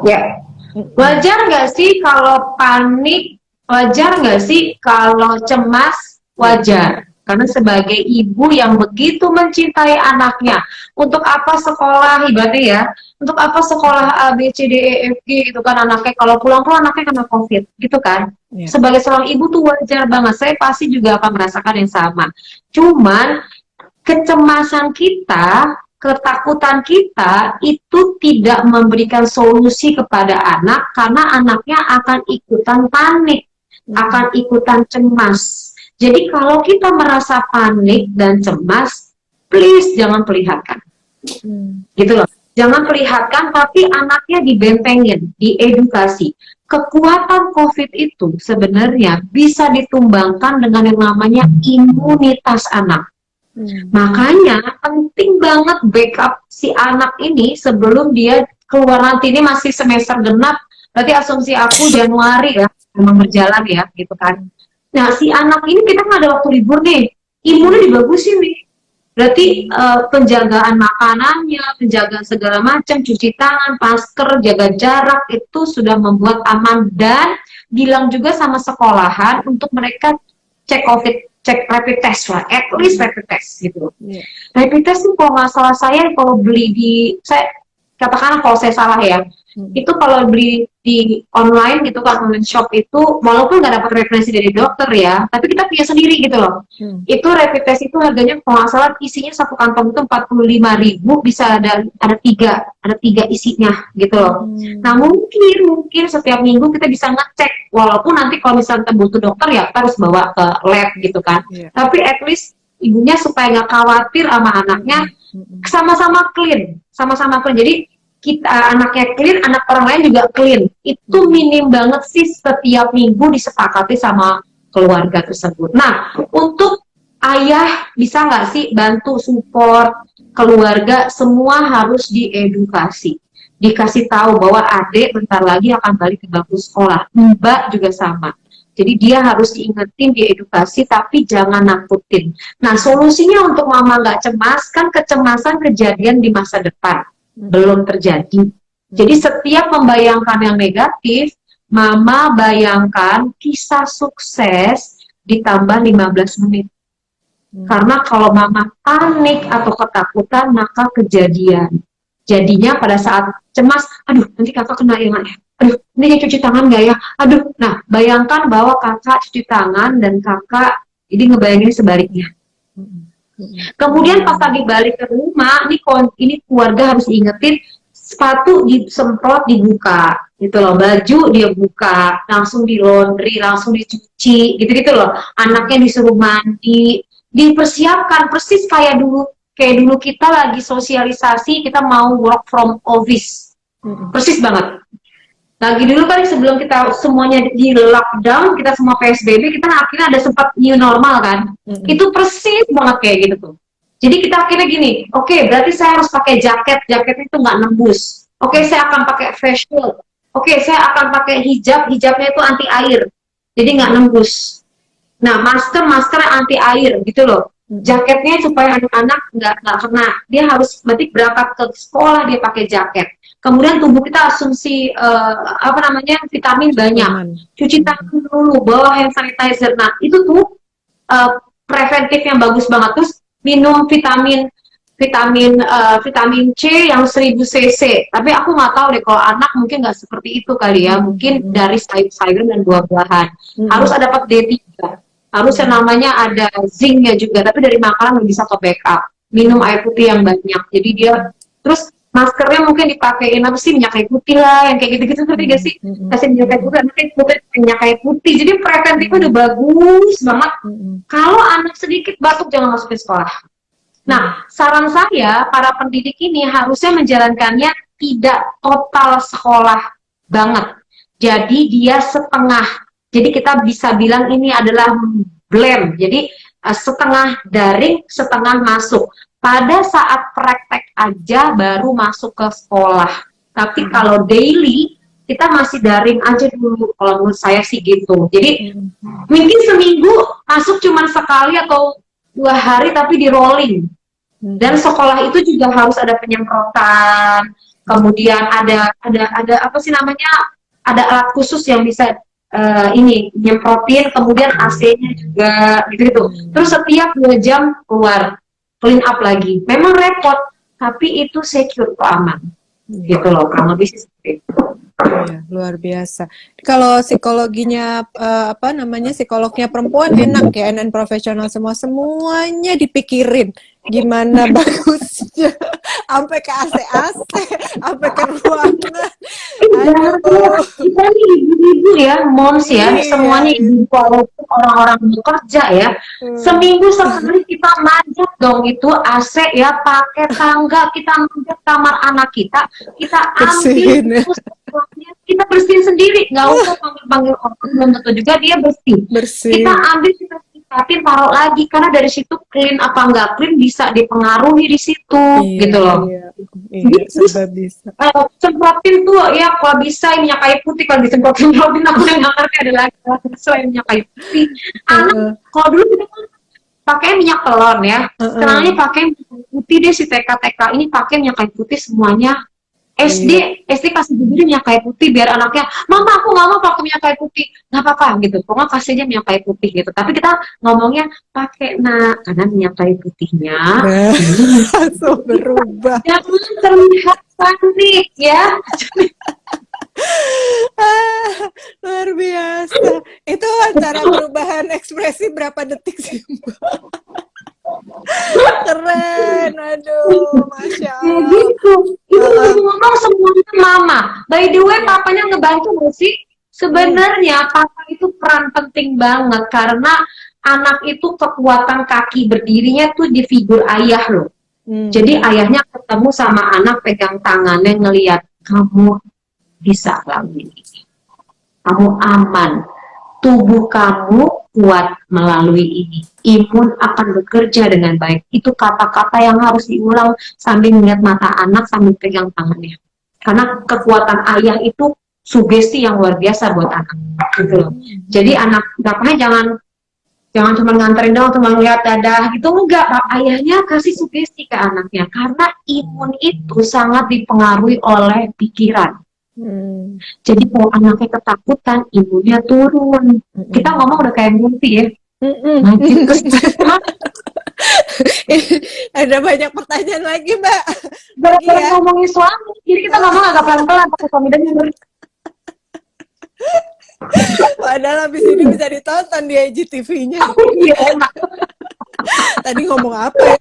Ya. Mm-mm. Wajar nggak sih kalau panik? Wajar nggak sih kalau cemas? Iya. Wajar. Karena sebagai ibu yang begitu mencintai anaknya, untuk apa sekolah ibaratnya ya, untuk apa sekolah A, B, C, D, E, F, G gitu kan anaknya, kalau pulang-pulang anaknya kena COVID gitu kan. Ya. Sebagai seorang ibu tuh wajar banget, saya pasti juga akan merasakan yang sama. Cuman kecemasan kita, ketakutan kita itu tidak memberikan solusi kepada anak karena anaknya akan ikutan panik, akan ikutan cemas. Jadi kalau kita merasa panik dan cemas, please jangan perlihatkan. Gitu loh. Jangan perlihatkan, tapi anaknya dibentengin, diedukasi. Kekuatan COVID itu sebenarnya bisa ditumbangkan dengan yang namanya imunitas anak. Makanya penting banget backup si anak ini sebelum dia keluar, nanti ini masih semester genap, berarti asumsi aku Januari ya, memang berjalan ya, gitu kan. Nah, si anak ini kita nggak ada waktu libur nih, imunnya dibagusin nih. Berarti penjagaan makanannya, penjagaan segala macam, cuci tangan, masker, jaga jarak, itu sudah membuat aman. Dan bilang juga sama sekolahan untuk mereka cek COVID, cek rapid test lah, at least rapid test gitu. Yeah. Rapid test tuh kalau nggak salah saya kalau beli di, saya katakanlah kalau saya salah ya, itu kalau beli di online gitu kan, online shop itu, walaupun nggak dapat referensi dari dokter ya, tapi kita punya sendiri gitu loh. Itu rapid test itu harganya kalau nggak salah isinya satu kantong itu 45.000, bisa ada tiga isinya gitu loh. Nah mungkin setiap minggu kita bisa ngecek, walaupun nanti kalau misalnya butuh dokter ya kita harus bawa ke lab gitu kan. Yeah. Tapi at least ibunya supaya nggak khawatir sama anaknya, sama-sama clean. Jadi kita anaknya clean, anak orang lain juga clean. Itu minim banget sih setiap minggu disepakati sama keluarga tersebut. Nah, untuk ayah bisa nggak sih bantu support keluarga? Semua harus diedukasi, dikasih tahu bahwa adik bentar lagi akan balik ke bangku sekolah. Mbak juga sama. Jadi dia harus diingetin, diedukasi, tapi jangan nakutin. Nah, solusinya untuk mama nggak cemas, kan kecemasan kejadian di masa depan belum terjadi. Jadi setiap membayangkan yang negatif, mama bayangkan kisah sukses ditambah 15 menit. Karena kalau mama panik atau ketakutan, maka kejadian. Jadinya pada saat cemas, aduh nanti kakak kena yang aneh, aduh ini cuci tangan nggak ya, aduh. Nah bayangkan bahwa kakak cuci tangan dan kakak jadi ngebayangin sebaliknya. Kemudian pas lagi balik ke rumah, ini keluarga harus diingetin, sepatu disemprot dibuka, gitu loh, baju dia buka, langsung di laundry, langsung dicuci, gitu-gitu loh. Anaknya disuruh mandi, dipersiapkan persis kayak dulu kita lagi sosialisasi, kita mau work from office, persis banget. Lagi dulu kan sebelum kita semuanya di lockdown, kita semua PSBB, kita akhirnya ada sempat new normal kan. Itu persis banget kayak gitu tuh. Jadi kita akhirnya gini, oke, berarti saya harus pakai jaket itu nggak nembus. Oke, saya akan pakai face shield. Oke, saya akan pakai hijabnya itu anti air. Jadi nggak nembus. Nah, masker anti air gitu loh. Jaketnya supaya anak-anak nggak kena. Dia harus berarti berangkat ke sekolah dia pakai jaket. Kemudian tubuh kita asumsi vitamin banyak. Cuci tangan dulu, bawa hand sanitizer. Nah, itu tuh preventif yang bagus banget. Terus minum vitamin C yang 1000 cc. Tapi aku nggak tahu deh kalau anak mungkin nggak seperti itu kali ya. Mungkin dari sayur-sayuran dan buah-buahan. Harus ada dapat D3. Harus yang namanya ada zincnya juga. Tapi dari makanan bisa ke backup. Minum air putih yang banyak. Jadi dia terus maskernya mungkin dipakein apa sih, minyak kayu putih lah, yang kayak gitu-gitu, ngerti gak sih? Kasih minyak kayu putih, minyak kayu putih. Jadi preventifnya udah bagus banget. Kalau anak sedikit batuk jangan masukin sekolah. Nah, saran saya para pendidik ini harusnya menjalankannya tidak total sekolah banget. Jadi dia setengah. Jadi kita bisa bilang ini adalah blend. Jadi setengah daring, setengah masuk. Pada saat praktek aja baru masuk ke sekolah. Tapi kalau daily kita masih daring aja dulu. Kalau menurut saya sih gitu. Jadi mungkin seminggu masuk cuma sekali atau 2 hari tapi di rolling. Dan sekolah itu juga harus ada penyemprotan. Kemudian ada apa sih namanya? Ada alat khusus yang bisa ini nyemprotin, kemudian AC-nya juga gitu-gitu. Terus setiap 2 jam keluar clean up lagi. Memang repot, tapi itu secure kok, aman. Gitu loh, kurang lebih sih seperti itu. Iya, luar biasa. Kalau psikologinya apa namanya, psikolognya perempuan enak ya, NN profesional semuanya dipikirin gimana bagusnya, sampai ke AC, sampai ke ruangan. Aduh. Kita nih ibu-ibu ya, moms ya, Iya, semuanya ibu walaupun orang-orang bekerja ya, seminggu sekali kita manjat dong itu AC ya, pakai tangga, kita manjat kamar anak kita ambil bersihin ya. itu semuanya, kita bersihin sendiri, nggak usah panggil-panggil orang, belum tentu juga dia bersih. Bersih. Kita ambil, kita sikatin, taruh lagi, karena dari situ clean apa nggak clean bisa dipengaruhi di situ, Iya, gitu loh. Iya, serba bisa. Semprotin tuh ya kalau bisa minyak kayu putih, kalau disemprotin Robin aku udah nggak ngerti ada lagi selain minyak kayu putih. Anak kalau dulu kita kan pakai minyak telon ya, sekarang ini pakai minyak kayu putih deh, si TK ini pakai minyak kayu putih semuanya. SD kasih bibir minyak kayu putih biar anaknya, mama aku nggak mau pakai minyak kayu putih, nggak apa-apa gitu, pokoknya kasih aja minyak kayu putih gitu. Tapi kita ngomongnya pakai karena minyak kayu putihnya langsung berubah. jangan terlihat panik ya. Luar biasa. Itu antara perubahan ekspresi berapa detik sih, Mbak? Keren, aduh, Masya Kayak Allah. gitu. Itu ngomong semuanya mama. By the way, papanya ngebantu gak sih? Sebenarnya papa itu peran penting banget karena anak itu kekuatan kaki berdirinya tuh di figur ayah loh. Jadi ayahnya ketemu sama anak, pegang tangannya, ngelihat kamu bisa lakuin ini. Kamu aman. Tubuh kamu kuat melalui ini. Imun akan bekerja dengan baik. Itu kata-kata yang harus diulang sambil melihat mata anak, sambil pegang tangannya. Karena kekuatan ayah itu sugesti yang luar biasa buat anak. Gitu. Jadi anak, bapaknya jangan cuma nganterin doang, cuma ngeliat dadah gitu, enggak. Ayahnya kasih sugesti ke anaknya. Karena imun itu sangat dipengaruhi oleh pikiran. Jadi kalau anaknya ketakutan, imunnya turun. Kita ngomong udah kayak mimpi ya. Nah, gitu. Ada banyak pertanyaan lagi, Mbak. Gara-gara ngomongin suami, jadi kita ngomong agak pelan-pelan pakai suami denger. Padahal habis ini bisa ditonton di IGTV-nya. Iya, Tadi ngomong apa ya?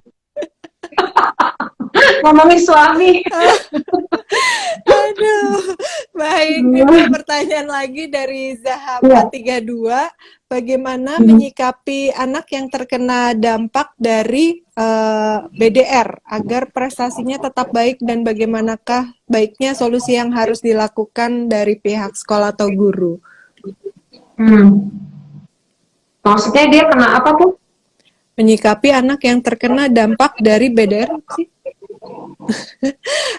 ngomongin suami. Aduh, baik. Ini pertanyaan lagi dari Zahama 32. Bagaimana menyikapi anak yang terkena dampak dari BDR agar prestasinya tetap baik, dan bagaimanakah baiknya solusi yang harus dilakukan dari pihak sekolah atau guru? Maksudnya dia kena apa tuh? Menyikapi anak yang terkena dampak dari BDR sih.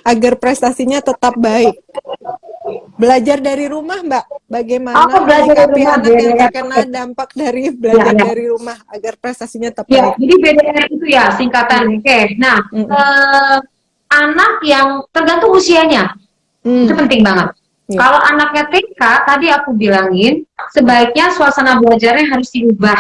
Agar prestasinya tetap baik. Belajar dari rumah, Mbak. Bagaimana menyikapi anak yang terkena dampak dari belajar dari rumah agar prestasinya tetap baik? Jadi BDR itu ya singkatan. Oke. Nah, anak yang tergantung usianya. Itu penting banget. Kalau anaknya TK, tadi aku bilangin, sebaiknya suasana belajarnya harus diubah.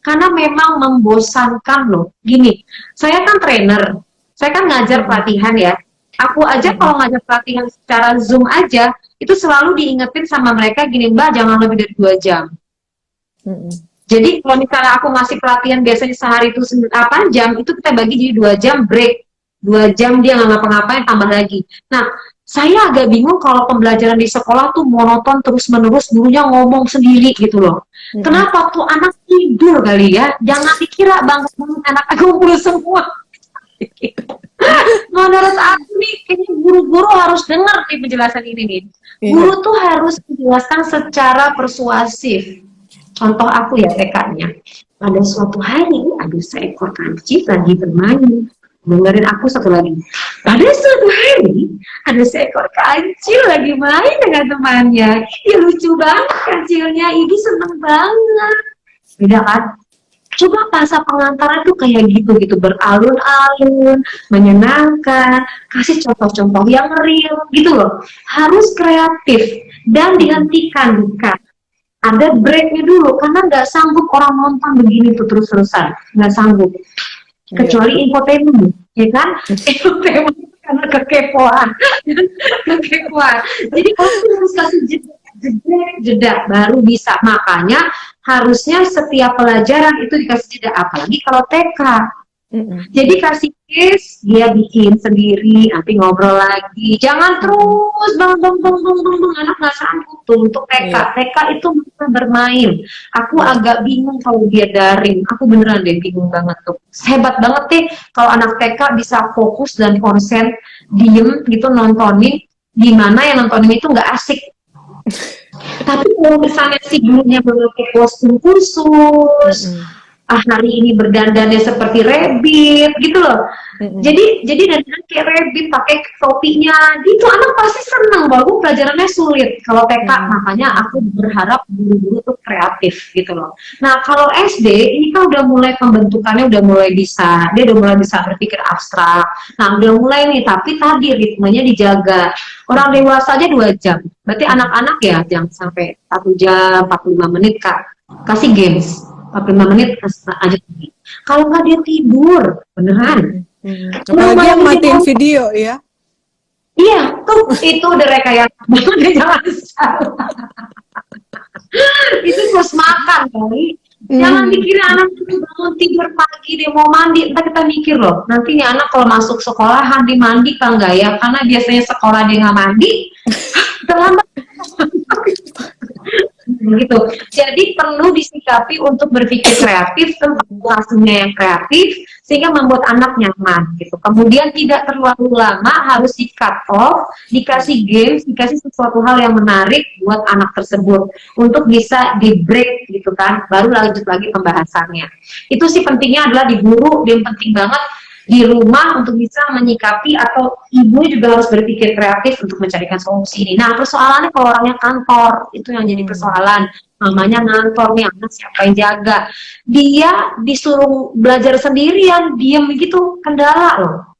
Karena memang membosankan loh. Gini, saya kan trainer, saya kan ngajar pelatihan ya. Aku aja kalau ngajar pelatihan secara Zoom aja, itu selalu diingetin sama mereka gini, Mbak, jangan lebih dari 2 jam. Jadi kalau misalnya aku ngasih pelatihan biasanya sehari itu 8 jam, itu kita bagi jadi 2 jam break. 2 jam dia nggak ngapa-ngapain, tambah lagi. Nah, saya agak bingung kalau pembelajaran di sekolah tuh monoton terus-menerus, gurunya ngomong sendiri gitu loh. Kenapa tuh anak tidur kali ya? Jangan dikira banget anak kumpul semua. Menurut aku nih, kayaknya guru-guru harus dengar nih penjelasan ini nih. Guru tuh harus menjelaskan secara persuasif. Contoh aku ya TK-nya. Pada suatu hari, ada seekor kancing lagi bermain. Dengerin aku satu lagi. Pada suatu hari, ada seekor kancil lagi main dengan temannya. Ya lucu banget kancilnya, Ibu seneng banget. Beda kan? Coba bahasa pengantaran tuh kayak gitu-gitu, beralun-alun, menyenangkan, kasih contoh-contoh yang real gitu loh. Harus kreatif dan dihentikan bukan. ada breaknya dulu, karena nggak sanggup orang nonton begini tuh terus-terusan, nggak sanggup. Kecuali infotainment, ya kan? Infotainment karena kekepoan, kekepoan. Jadi pasti harus kasih jeda, baru bisa. Makanya harusnya setiap pelajaran itu dikasih jeda, apalagi kalau TK. Jadi kasih case, dia bikin sendiri, nanti ngobrol lagi. Jangan terus bang, anak nggak sanggup tuh untuk TK. TK itu masa bermain. Aku agak bingung kalau dia daring. Aku beneran deh bingung banget tuh. Hebat banget deh kalau anak TK bisa fokus dan konsen, diem gitu nontonin. Dimana yang nontonin itu nggak asik. Tapi kalau misalnya si gurunya memakai kostum khusus, hari ini berdandannya seperti rabbit gitu loh. Jadi dandan kayak rabbit pakai topinya gitu, anak pasti seneng walaupun pelajarannya sulit. Kalau TK makanya aku berharap guru-guru tuh kreatif gitu loh. Nah kalau SD ini kan udah mulai pembentukannya udah mulai bisa, dia udah mulai bisa berpikir abstrak. Nah udah mulai nih, tapi tadi ritmenya dijaga. Orang dewasa aja 2 jam, berarti anak-anak ya jangan sampai 1 jam 45 menit kak, kasih games 45 menit aja. Kalau nggak dia tidur beneran. Apalagi yang matiin video ya. Iya, tuh itu udah rekayasa banget, jangan salah. Itu terus makan kali. Jangan dikira anak itu bangun tidur pagi dia mau mandi, entar kita mikir loh, nanti nih anak kalau masuk sekolahan dia mandi kan enggak ya? Karena biasanya sekolah dia nggak mandi, terlambat. Gitu. Jadi perlu disikapi untuk berpikir kreatif, tentang hasilnya yang kreatif, sehingga membuat anak nyaman gitu. Kemudian tidak terlalu lama, harus di cut off, dikasih games, dikasih sesuatu hal yang menarik buat anak tersebut untuk bisa di break gitu kan, baru lanjut lagi pembahasannya. Itu sih pentingnya adalah di guru, yang penting banget di rumah untuk bisa menyikapi, atau ibu juga harus berpikir kreatif untuk mencarikan solusi ini. Nah persoalannya kalau orangnya kantor, itu yang jadi persoalan. Mamanya ngantor nih, anak siapa yang jaga, dia disuruh belajar sendirian, diem gitu, kendala loh.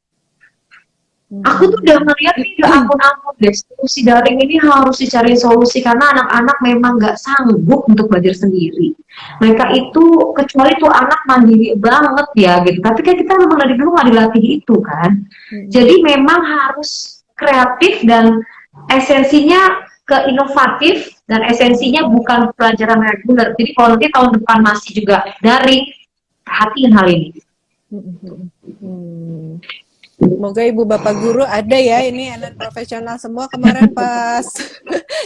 Aku tuh udah ngeliat nih, udah ampun-ampun deh, solusi daring ini harus dicari solusi, karena anak-anak memang nggak sanggup untuk belajar sendiri. Mereka itu, kecuali tuh anak mandiri banget ya gitu, tapi kan kita memang dari dulu nggak dilatih itu kan. Jadi memang harus kreatif, dan esensinya ke inovatif, dan esensinya bukan pelajaran reguler. Jadi kalau nanti tahun depan masih juga daring, perhatiin hal ini. Semoga ibu bapak guru ada ya, ini anak profesional semua. Kemarin pas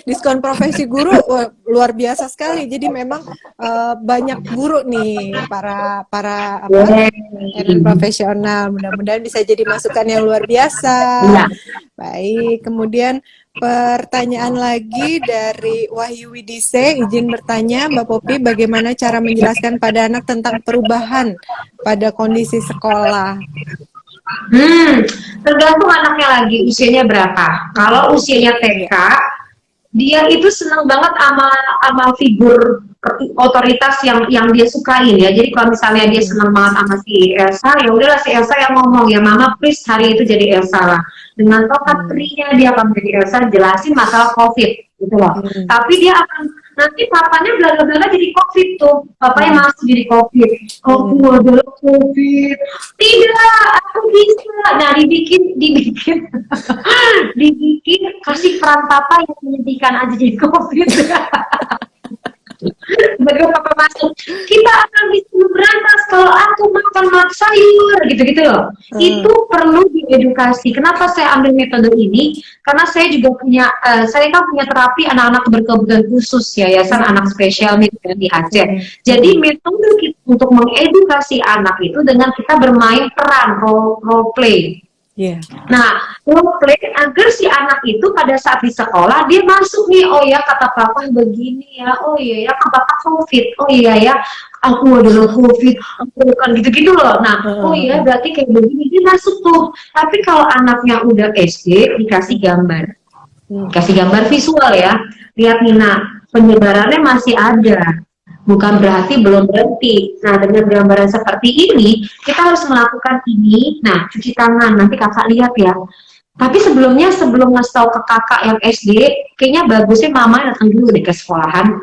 diskon profesi guru luar biasa sekali. Jadi memang banyak guru nih para anak profesional. Mudah-mudahan bisa jadi masukan yang luar biasa. Baik, kemudian pertanyaan lagi dari Wahyu Widise, izin bertanya Mbak Popi, bagaimana cara menjelaskan pada anak tentang perubahan pada kondisi sekolah? Tergantung anaknya lagi usianya berapa. Kalau usianya TK, dia itu senang banget sama figur otoritas yang dia sukain ya. Jadi kalau misalnya dia senang banget sama si Elsa, ya udahlah si Elsa yang ngomong, ya mama please hari itu jadi Elsa lah. Dengan tokat trinya dia akan menjadi Elsa, jelasin masalah COVID gitu loh. Tapi dia akan nanti papanya belaga-belaga jadi COVID tuh, papanya masuk jadi COVID. Aku adalah COVID. Tidak, aku bisa. Nah dibikin kasih peran papa yang menyedihkan aja jadi COVID. Begitu papa masuk, kita akan bisa berantas kalau aku makan sayur, gitu-gitu loh. Itu perlu diedukasi. Kenapa saya ambil metode ini? Karena saya juga punya, saya kan punya terapi anak-anak berkebutuhan khusus, yayasan anak spesial nih di Aceh. Jadi metode kita untuk mengedukasi anak itu dengan kita bermain peran role play. Nah, role play agar si anak itu pada saat di sekolah dia masuk nih, oh ya kata papa begini ya, oh iya ya kata papa COVID, oh iya ya aku adalah COVID, aku bukan gitu-gitu loh. Nah, oh iya berarti kayak begini, dia masuk tuh. Tapi kalau anaknya udah SD dikasih gambar, kasih gambar visual ya, lihat nih, nah penyebarannya masih ada. Bukan berarti belum berhenti. Nah, dengan gambaran seperti ini, kita harus melakukan ini. Nah, cuci tangan, nanti kakak lihat ya. Tapi sebelum ngasih tahu ke kakak yang SD, kayaknya bagusnya mama datang dulu deh ke sekolahan.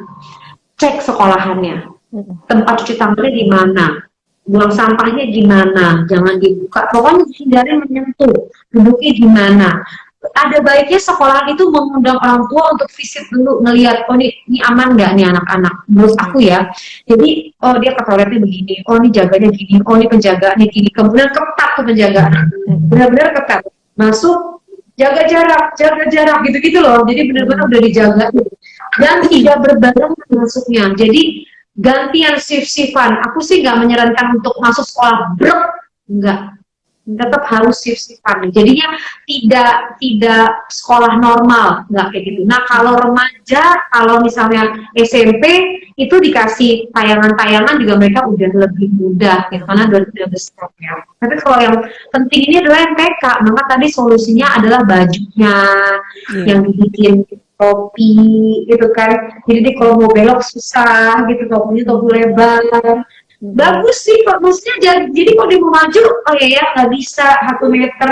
cek sekolahannya, Mm-mm. tempat cuci tangannya di mana, buang sampahnya gimana, jangan dibuka, pokoknya hindari menyentuh, duduknya gimana. Ada baiknya sekolah itu mengundang orang tua untuk visit dulu, ngelihat, oh ini aman nggak nih anak-anak, menurut aku ya. Jadi, oh dia ke toiletnya begini, oh ini jaganya gini, oh ini penjagaannya gini, kemudian ketat tuh penjagaan, benar-benar ketat. Masuk, jaga jarak, gitu-gitu loh. Jadi benar-benar udah dijaga. Dan tidak berbareng masuknya. Jadi gantian shift-shiftan. Aku sih nggak menyarankan untuk masuk sekolah brek, enggak, tetap harus shift-shiftan. Jadinya tidak sekolah normal, nggak kayak gitu. Nah kalau remaja, kalau misalnya SMP itu dikasih tayangan-tayangan juga mereka udah lebih mudah gitu karena udah besar ya. Tapi kalau yang penting ini adalah yang TK, maka tadi solusinya adalah bajunya yang dibikin topi gitu kan. Jadi kalau mau belok susah gitu, topinya topi lebar. Bagus sih, Pak. Maksudnya jadi kalau dia mau maju, oh ya nggak bisa 1 meter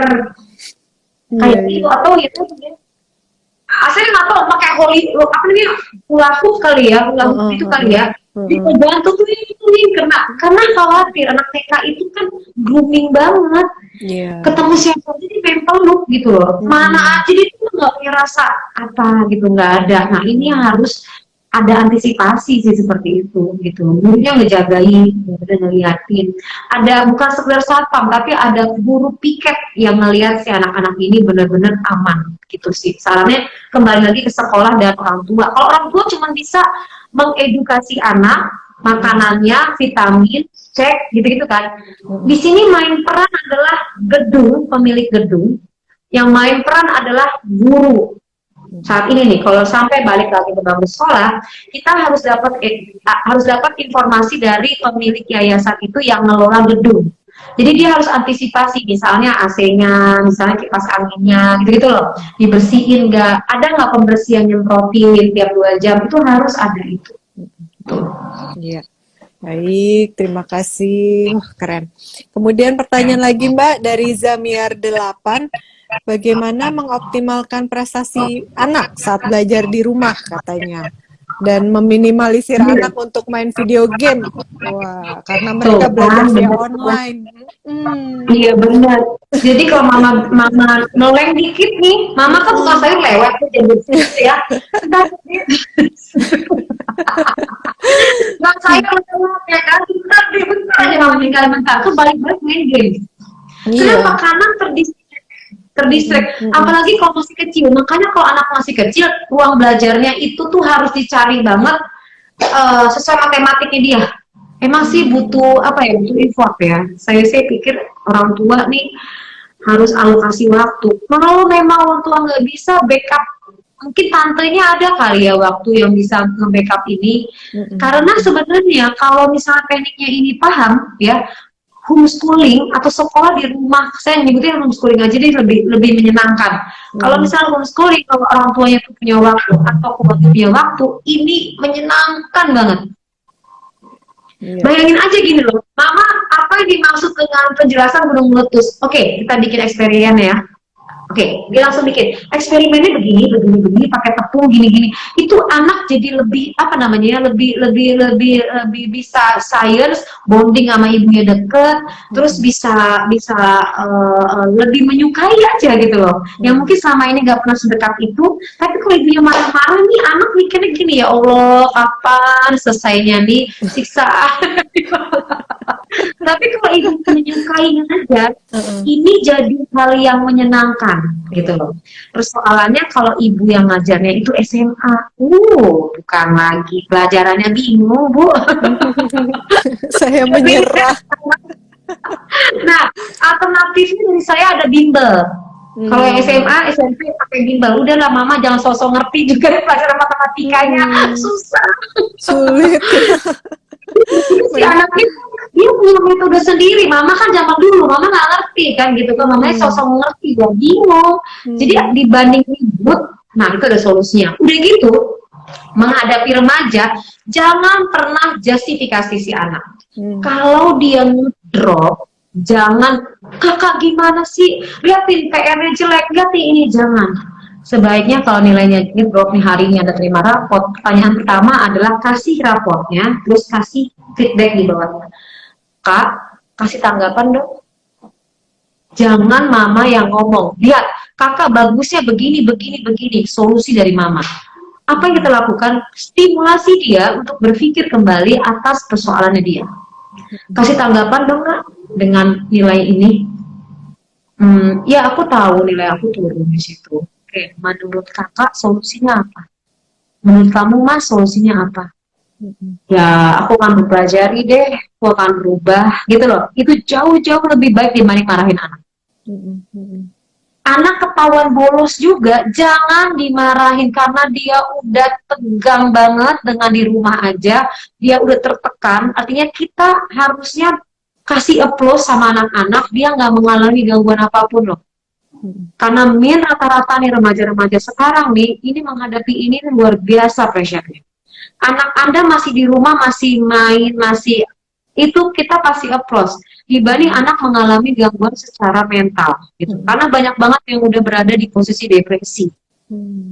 kayak gitu atau itu asalnya nggak tahu pakai apa namanya hula hoop kali ya, hula hoop itu kali ya. Jadi bantu tuh ini karena khawatir anak TK itu kan grooming banget. Ketemu siapa aja di peluk gitu loh. Mana aja dia tuh nggak punya rasa apa gitu, nggak ada. Nah ini harus ada antisipasi sih seperti itu gitu. Gurunya ngejagain, ngeliatin. Ada bukan sekedar satpam, tapi ada guru piket yang ngelihat si anak-anak ini benar-benar aman gitu sih. Sarannya kembali lagi ke sekolah dan orang tua. Kalau orang tua cuma bisa mengedukasi anak, makanannya, vitamin, cek gitu-gitu kan. Di sini main peran adalah gedung, pemilik gedung. Yang main peran adalah guru. Saat ini nih, kalau sampai balik lagi ke bangku sekolah, kita harus dapat informasi dari pemilik yayasan itu yang ngelola gedung. Jadi dia harus antisipasi, misalnya AC-nya, misalnya kipas anginnya, gitu-gitu loh, dibersihin nggak, ada nggak pembersihan nyemprotin tiap 2 jam, itu harus ada itu. Iya. Baik, terima kasih. Keren. Kemudian pertanyaan lagi Mbak dari Zamiar 8. Bagaimana mengoptimalkan prestasi anak saat belajar di rumah katanya, dan meminimalisir anak untuk main video game. Wah, karena mereka belajar via online. Iya benar. Jadi kalau mama noleng dikit nih, mama kan bukan sayur lewat tuh jadi ya. Nggak sayur lewat ya kan, bentar aja mama tinggal bentar, tuh balik-balik main game. Kenapa? Karena terdistract, apalagi kalau masih kecil. Makanya kalau anak masih kecil, ruang belajarnya itu tuh harus dicari banget sesuai matematiknya dia. Emang sih butuh apa ya, butuh effort ya. Saya pikir orang tua nih harus alokasi waktu. Kalau memang orang tua nggak bisa backup, mungkin tantenya ada kali ya waktu yang bisa nge-backup ini. Karena sebenarnya kalau misalnya tekniknya ini paham ya, homeschooling atau sekolah di rumah, saya nyebutnya homeschooling aja deh, lebih menyenangkan. Kalau misalnya homeschooling, kalau orang tuanya itu punya waktu atau keluarga punya waktu, ini menyenangkan banget. Bayangin aja gini loh, mama apa yang dimaksud dengan penjelasan gunung meletus? Oke, kita bikin eksperimen ya. Oke, dia langsung bikin eksperimennya begini, pakai tepung gini. Itu anak jadi lebih apa namanya, lebih bisa science, bonding sama ibunya deket, terus bisa lebih menyukai aja gitu loh. Yang mungkin selama ini nggak pernah sedekat itu, tapi kalau ibunya marah-marah nih, anak mikirnya gini, ya Allah, kapan selesainya nih siksaan. Tapi kalau ibu menyukainya aja, ini jadi hal yang menyenangkan gitu loh. Persoalannya kalau ibu yang ngajarnya itu SMA, bukan lagi pelajarannya bingung, Bu. Saya menyerah. Nah, alternatifnya dari saya ada bimbel. Kalau yang SMA, SMP pakai bimbel. Udahlah mama jangan sosok ngerti juga pelajaran matematikanya. Susah. Sulit. Si anaknya dia punya metode sendiri. Mama kan zaman dulu, mama nggak ngerti kan gitu kan. Mamanya sosok ngerti, dia bingung. Jadi dibanding ribut, nah itu ada solusinya. Udah gitu, menghadapi remaja, jangan pernah justifikasi si anak. Kalau dia ngedrop, jangan, kakak gimana sih, liatin PR-nya jelek, liatin ini, jangan. sebaiknya kalau nilainya ini drop nih hari ini ada terima raport, pertanyaan pertama adalah kasih raportnya, terus kasih feedback di bawahnya. Kak, kasih tanggapan dong. Jangan mama yang ngomong. Lihat, kakak bagusnya begini, begini, begini. Solusi dari mama. Apa yang kita lakukan? Stimulasi dia untuk berpikir kembali atas persoalannya dia. Kasih tanggapan dong, Kak, dengan nilai ini. Ya aku tahu nilai aku turun di situ. Oke, menurut kakak solusinya apa? Menurut kamu mas solusinya apa? Ya aku akan mempelajari deh, aku akan berubah gitu loh. Itu jauh-jauh lebih baik dibanding marahin anak. Anak ketahuan bolos juga jangan dimarahin karena dia udah tegang banget dengan di rumah aja, dia udah tertekan. Artinya kita harusnya kasih applause sama anak-anak, dia nggak mengalami gangguan apapun loh. Karena rata-rata nih remaja-remaja sekarang nih, ini menghadapi ini luar biasa pressure-nya. Anak Anda masih di rumah, masih main, masih itu kita kasih applause dibanding anak mengalami gangguan secara mental gitu. Karena banyak banget yang udah berada di posisi depresi.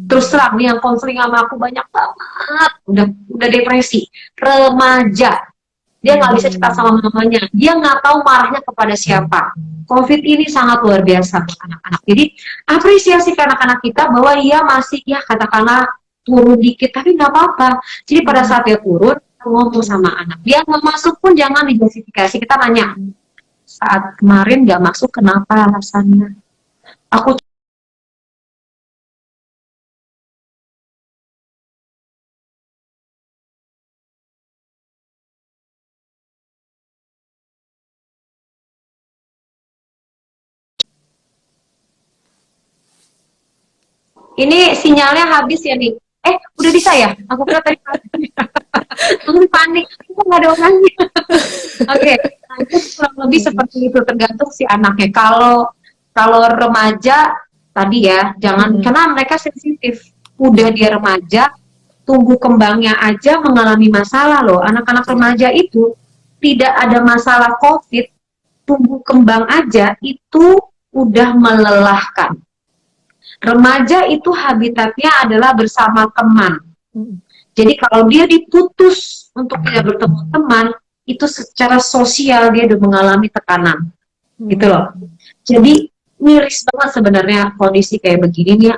Terus terang nih yang konseling sama aku banyak banget udah depresi, remaja. Dia nggak bisa cerita sama mamanya, dia nggak tahu marahnya kepada siapa. COVID ini sangat luar biasa untuk anak-anak. Jadi apresiasi ke anak-anak kita bahwa ia masih ya katakanlah turun dikit, tapi nggak apa-apa. Jadi pada saat dia turun, ngomong sama anak. Dia nggak masuk pun jangan dijustifikasi. Kita nanya, saat kemarin nggak masuk kenapa alasannya? Aku ini sinyalnya habis ya nih. Udah bisa ya? Aku kira tadi aku panik. Kok nggak ada orangnya? Oke, nah itu kurang lebih seperti itu tergantung si anaknya. Kalau remaja tadi ya, jangan karena mereka sensitif. Udah dia remaja, tumbuh kembangnya aja mengalami masalah loh. Anak-anak remaja itu tidak ada masalah COVID, tumbuh kembang aja itu udah melelahkan. Remaja itu habitatnya adalah bersama teman. Jadi kalau dia diputus untuk tidak bertemu teman, itu secara sosial dia udah mengalami tekanan. Gitu loh. Jadi miris banget sebenarnya kondisi kayak begini nih.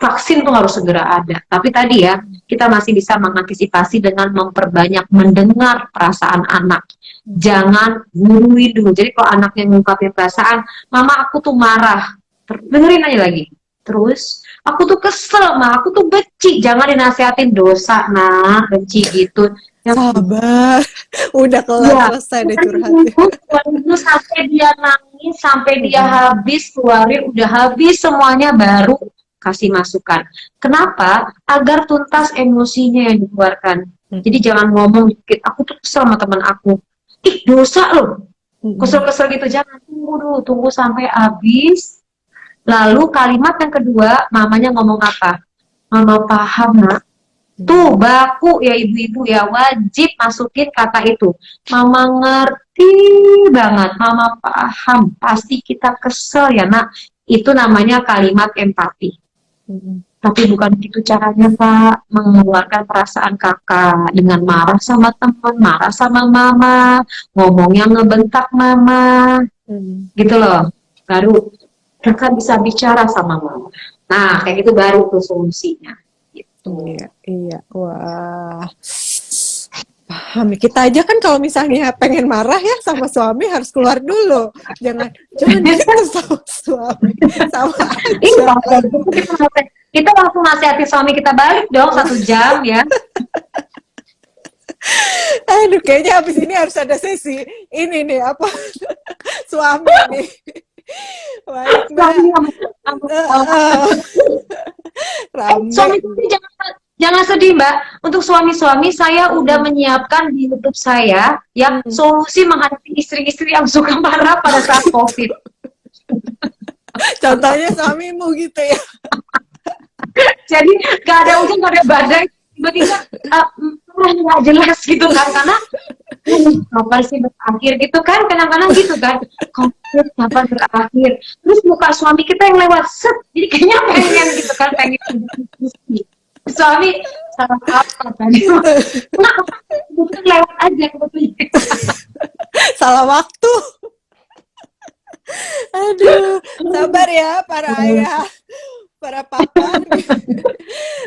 Vaksin tuh harus segera ada. Tapi tadi ya, kita masih bisa mengantisipasi dengan memperbanyak mendengar perasaan anak. Jangan gurui dulu. Jadi kalau anaknya ngungkapin perasaan, mama aku tuh marah. Dengerin aja lagi. Terus, aku tuh kesel, aku tuh benci. Jangan dinasihatin dosa, benci gitu. Sabar, udah kelar selesai deh curhatnya. Itu sampai dia nangis, sampai dia habis keluarin, udah habis semuanya baru kasih masukan. Kenapa? Agar tuntas emosinya yang dikeluarkan. Jadi jangan ngomong dikit, aku tuh kesel sama teman aku. Ih, dosa loh. Kesel-kesel gitu, jangan tunggu dulu, tunggu sampai habis. Lalu kalimat yang kedua, mamanya ngomong apa? Mama paham, nak. Tuh, baku ya ibu-ibu ya, wajib masukin kata itu. Mama ngerti banget, mama paham. Pasti kita kesel ya, nak. Itu namanya kalimat empati. Tapi bukan gitu caranya, Pak. Mengeluarkan perasaan kakak dengan marah sama teman, marah sama mama, ngomongnya ngebentak mama. Gitu loh. Baru kakak bisa bicara sama mama. Nah, kayak gitu baru tuh solusinya. Gitu. Iya. Wah. Paham. Kita aja kan kalau misalnya pengen marah ya sama suami harus keluar dulu. Jangan gitu sama suami. Sama aja. Kita langsung nasihati suami kita balik dong 1 jam ya. Aduh, kayaknya habis ini harus ada sesi ini nih apa suami nih. Baik, Mbak. Suami jangan sedih, Mbak. Untuk suami-suami saya udah menyiapkan di YouTube saya ya solusi menghadapi istri-istri yang suka marah pada saat COVID. Contohnya suamimu gitu ya. Jadi gak ada ujung, gak ada badai, tiba-tiba nggak jelas gitu kan, karena Kapan sih berakhir gitu kan, kadang-kadang gitu kan, konflik kapan berakhir, terus muka suami kita yang lewat set, jadi kayaknya pengen gitu kan, pengen diskusi. Suami salah apa tadi, nah bukan lewat aja kebetulan. Salah waktu. Aduh, sabar ya para ayah, para papa.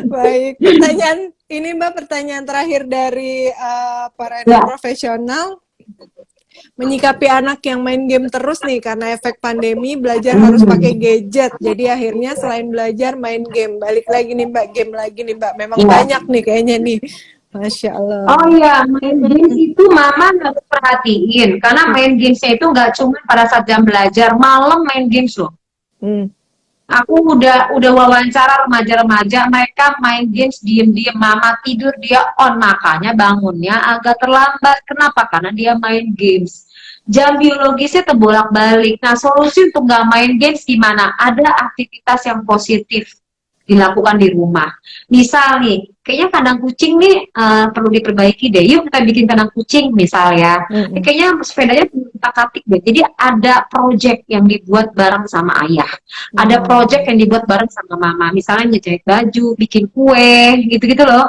Baik, pertanyaan ini Mbak, pertanyaan terakhir dari para Ya. profesional. Menyikapi anak yang main game terus nih karena efek pandemi, belajar harus pakai gadget. Jadi akhirnya selain belajar main game. Balik lagi nih Mbak, game lagi nih Mbak. Memang Ya. banyak nih kayaknya nih. Masya Allah. Oh iya, main games itu mama harus perhatiin, karena main gamesnya itu nggak cuma pada saat jam belajar, malam main games loh. Hmm. Aku udah wawancara remaja-remaja, mereka main games diem-diem, mama tidur dia on, makanya bangunnya agak terlambat. Kenapa? Karena dia main games. Jam biologisnya terbolak-balik. Nah, solusi untuk nggak main games gimana? Ada aktivitas yang positif dilakukan di rumah. Misal nih, kayaknya kandang kucing nih perlu diperbaiki deh. Yuk kita bikin kandang kucing misal ya. Kayaknya sepedanya kita katik deh. Jadi ada project yang dibuat bareng sama ayah. Ada project yang dibuat bareng sama mama. Misalnya ngejahit baju, bikin kue, gitu-gitu loh.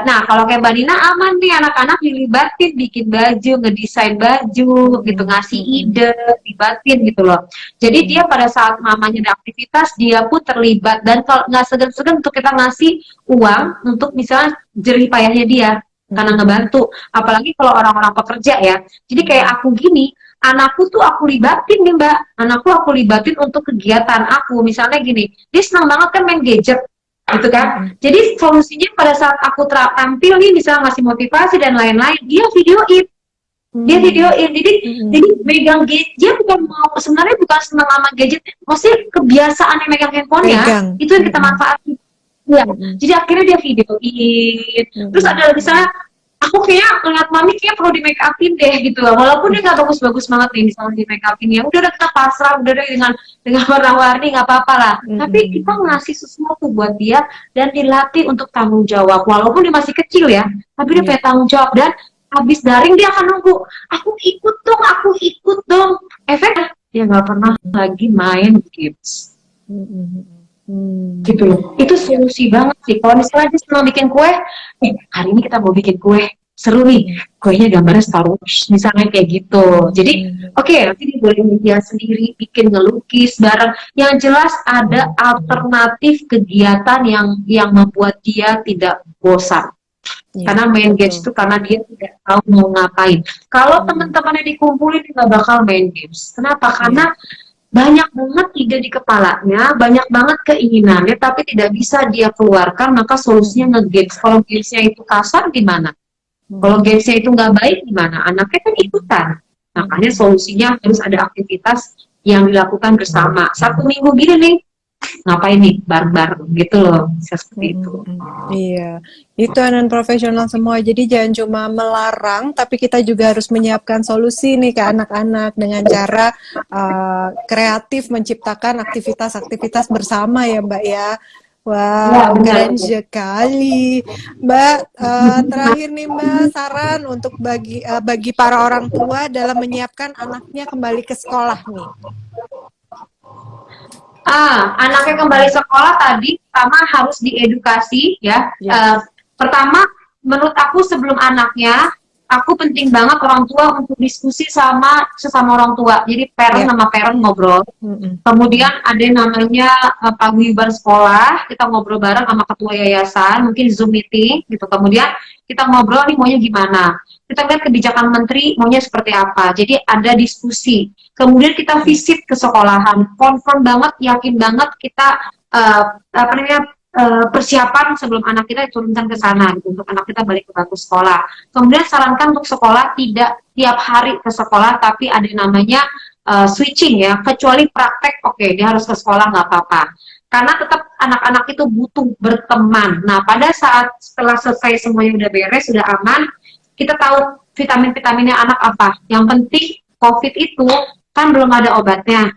Nah, kalau kayak Mbak Nina aman nih, anak-anak dilibatin bikin baju, ngedesain baju, gitu, ngasih ide, libatin gitu loh. Jadi dia pada saat mamanya ada aktivitas, dia pun terlibat, dan kalau nggak segan-segan untuk kita ngasih uang untuk misalnya jerih payahnya dia karena ngebantu. Apalagi kalau orang-orang pekerja ya. Jadi kayak aku gini, anakku tuh aku libatin nih Mbak, anakku aku libatin untuk kegiatan aku. Misalnya gini, dia senang banget kan main gadget gitu kan. Jadi solusinya pada saat aku tampil nih bisa ngasih motivasi dan lain-lain, dia videoin. Jadi megang gadget, dia bukan mau, sebenarnya bukan senang sama gadget, maksudnya kebiasaan yang megang handphonenya itu yang kita manfaatin. Ya, jadi akhirnya dia videoin. Terus ada misalnya, aku kayak ngeliat mami kayak perlu di make upin deh gitu loh. Walaupun dia nggak bagus-bagus banget nih misalnya di make upin ya. Udah kita pasrah, udah deh dengan warna-warni nggak apa-apa lah. Tapi kita ngasih sesuatu buat dia dan dilatih untuk tanggung jawab. Walaupun dia masih kecil ya, tapi dia punya tanggung jawab, dan habis daring dia akan nunggu. Aku ikut dong. Efek dia nggak pernah lagi main games. Gitu loh. Itu solusi banget sih. Kalau misalnya dia senang bikin kue, hari ini kita mau bikin kue, seru nih, kuenya gambarnya Star Wars, misalnya kayak gitu. Jadi oke, nanti dia boleh dia sendiri bikin, ngelukis bareng. Yang jelas ada alternatif kegiatan yang membuat dia tidak bosan. Karena main games itu karena dia tidak tahu mau ngapain. Kalau teman-temannya dikumpulin, dia nggak bakal main games. Kenapa? Karena banyak banget ide di kepalanya, banyak banget keinginannya, tapi tidak bisa dia keluarkan, maka solusinya nge-games. Kalau gamesnya itu kasar, gimana? Kalau gamesnya itu nggak baik, gimana? Anaknya kan ikutan. Makanya solusinya harus ada aktivitas yang dilakukan bersama. 1 minggu gini nih, ngapain nih bareng-bareng gitu loh, bisa seperti itu. Iya, itu anak profesional semua. Jadi jangan cuma melarang, tapi kita juga harus menyiapkan solusi nih ke anak-anak dengan cara kreatif menciptakan aktivitas-aktivitas bersama ya Mbak ya. Wah, keren sekali, Mbak. Terakhir nih Mbak, saran untuk bagi para orang tua dalam menyiapkan anaknya kembali ke sekolah nih. Anaknya kembali sekolah tadi pertama harus diedukasi ya. Pertama, menurut aku sebelum anaknya, aku penting banget orang tua untuk diskusi sama sesama orang tua. Jadi parent sama parent ngobrol. Kemudian ada namanya paguyuban sekolah, kita ngobrol bareng sama ketua yayasan, mungkin Zoom meeting gitu. Kemudian kita ngobrol nih maunya gimana. Kita lihat kebijakan menteri maunya seperti apa. Jadi ada diskusi. Kemudian kita visit ke sekolahan, confirm banget, yakin banget kita persiapan sebelum anak kita diturunkan ke sana gitu, untuk anak kita balik ke bangku sekolah. Kemudian sarankan untuk sekolah tidak tiap hari ke sekolah, tapi ada namanya switching ya, kecuali praktek, oke, dia harus ke sekolah nggak apa-apa. Karena tetap anak-anak itu butuh berteman. Nah, pada saat setelah selesai semuanya udah beres, sudah aman, kita tahu vitamin-vitaminnya anak apa. Yang penting COVID itu kan belum ada obatnya.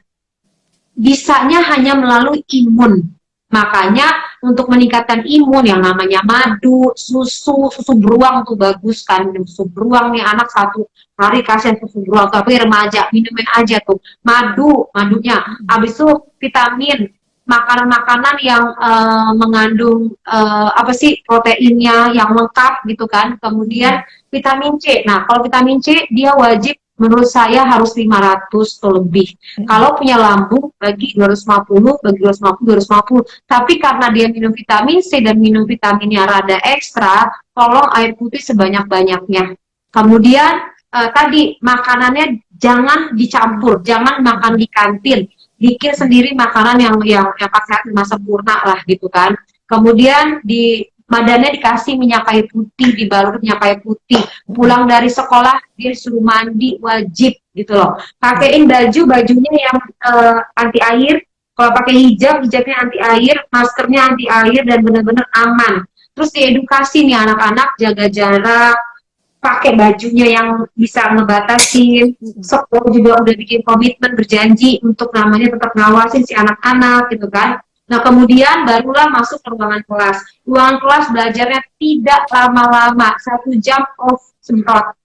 Bisanya hanya melalui imun. Makanya untuk meningkatkan imun yang namanya madu, susu beruang tuh bagus kan. Susu beruang nih anak 1 hari kasih susu beruang, tapi remaja minumin aja tuh madunya. Habis itu vitamin, makanan-makanan yang mengandung apa sih proteinnya yang lengkap gitu kan. Kemudian vitamin C. Nah, kalau vitamin C dia wajib menurut saya harus 500 atau lebih. Kalau punya lambung bagi 250, bagi 250, 250. Tapi karena dia minum vitamin C dan minum vitaminnya rada ekstra, tolong air putih sebanyak-banyaknya. Kemudian tadi makanannya jangan dicampur, jangan makan di kantin. Bikin sendiri makanan yang pakai lima sempurna lah gitu kan. Kemudian di badannya dikasih minyak kayu putih, dibalut minyak kayu putih. Pulang dari sekolah dia suruh mandi wajib gitu loh. Pakein bajunya yang anti air. Kalau pakai hijabnya anti air, maskernya anti air dan benar-benar aman. Terus diedukasi nih anak-anak jaga jarak, pakai bajunya yang bisa ngebatasin. Sekolah juga udah bikin komitmen berjanji untuk namanya tetap ngawasin si anak-anak gitu kan. Nah kemudian barulah masuk ke ruangan kelas. Ruangan kelas belajarnya tidak lama-lama, 1 jam off semprot.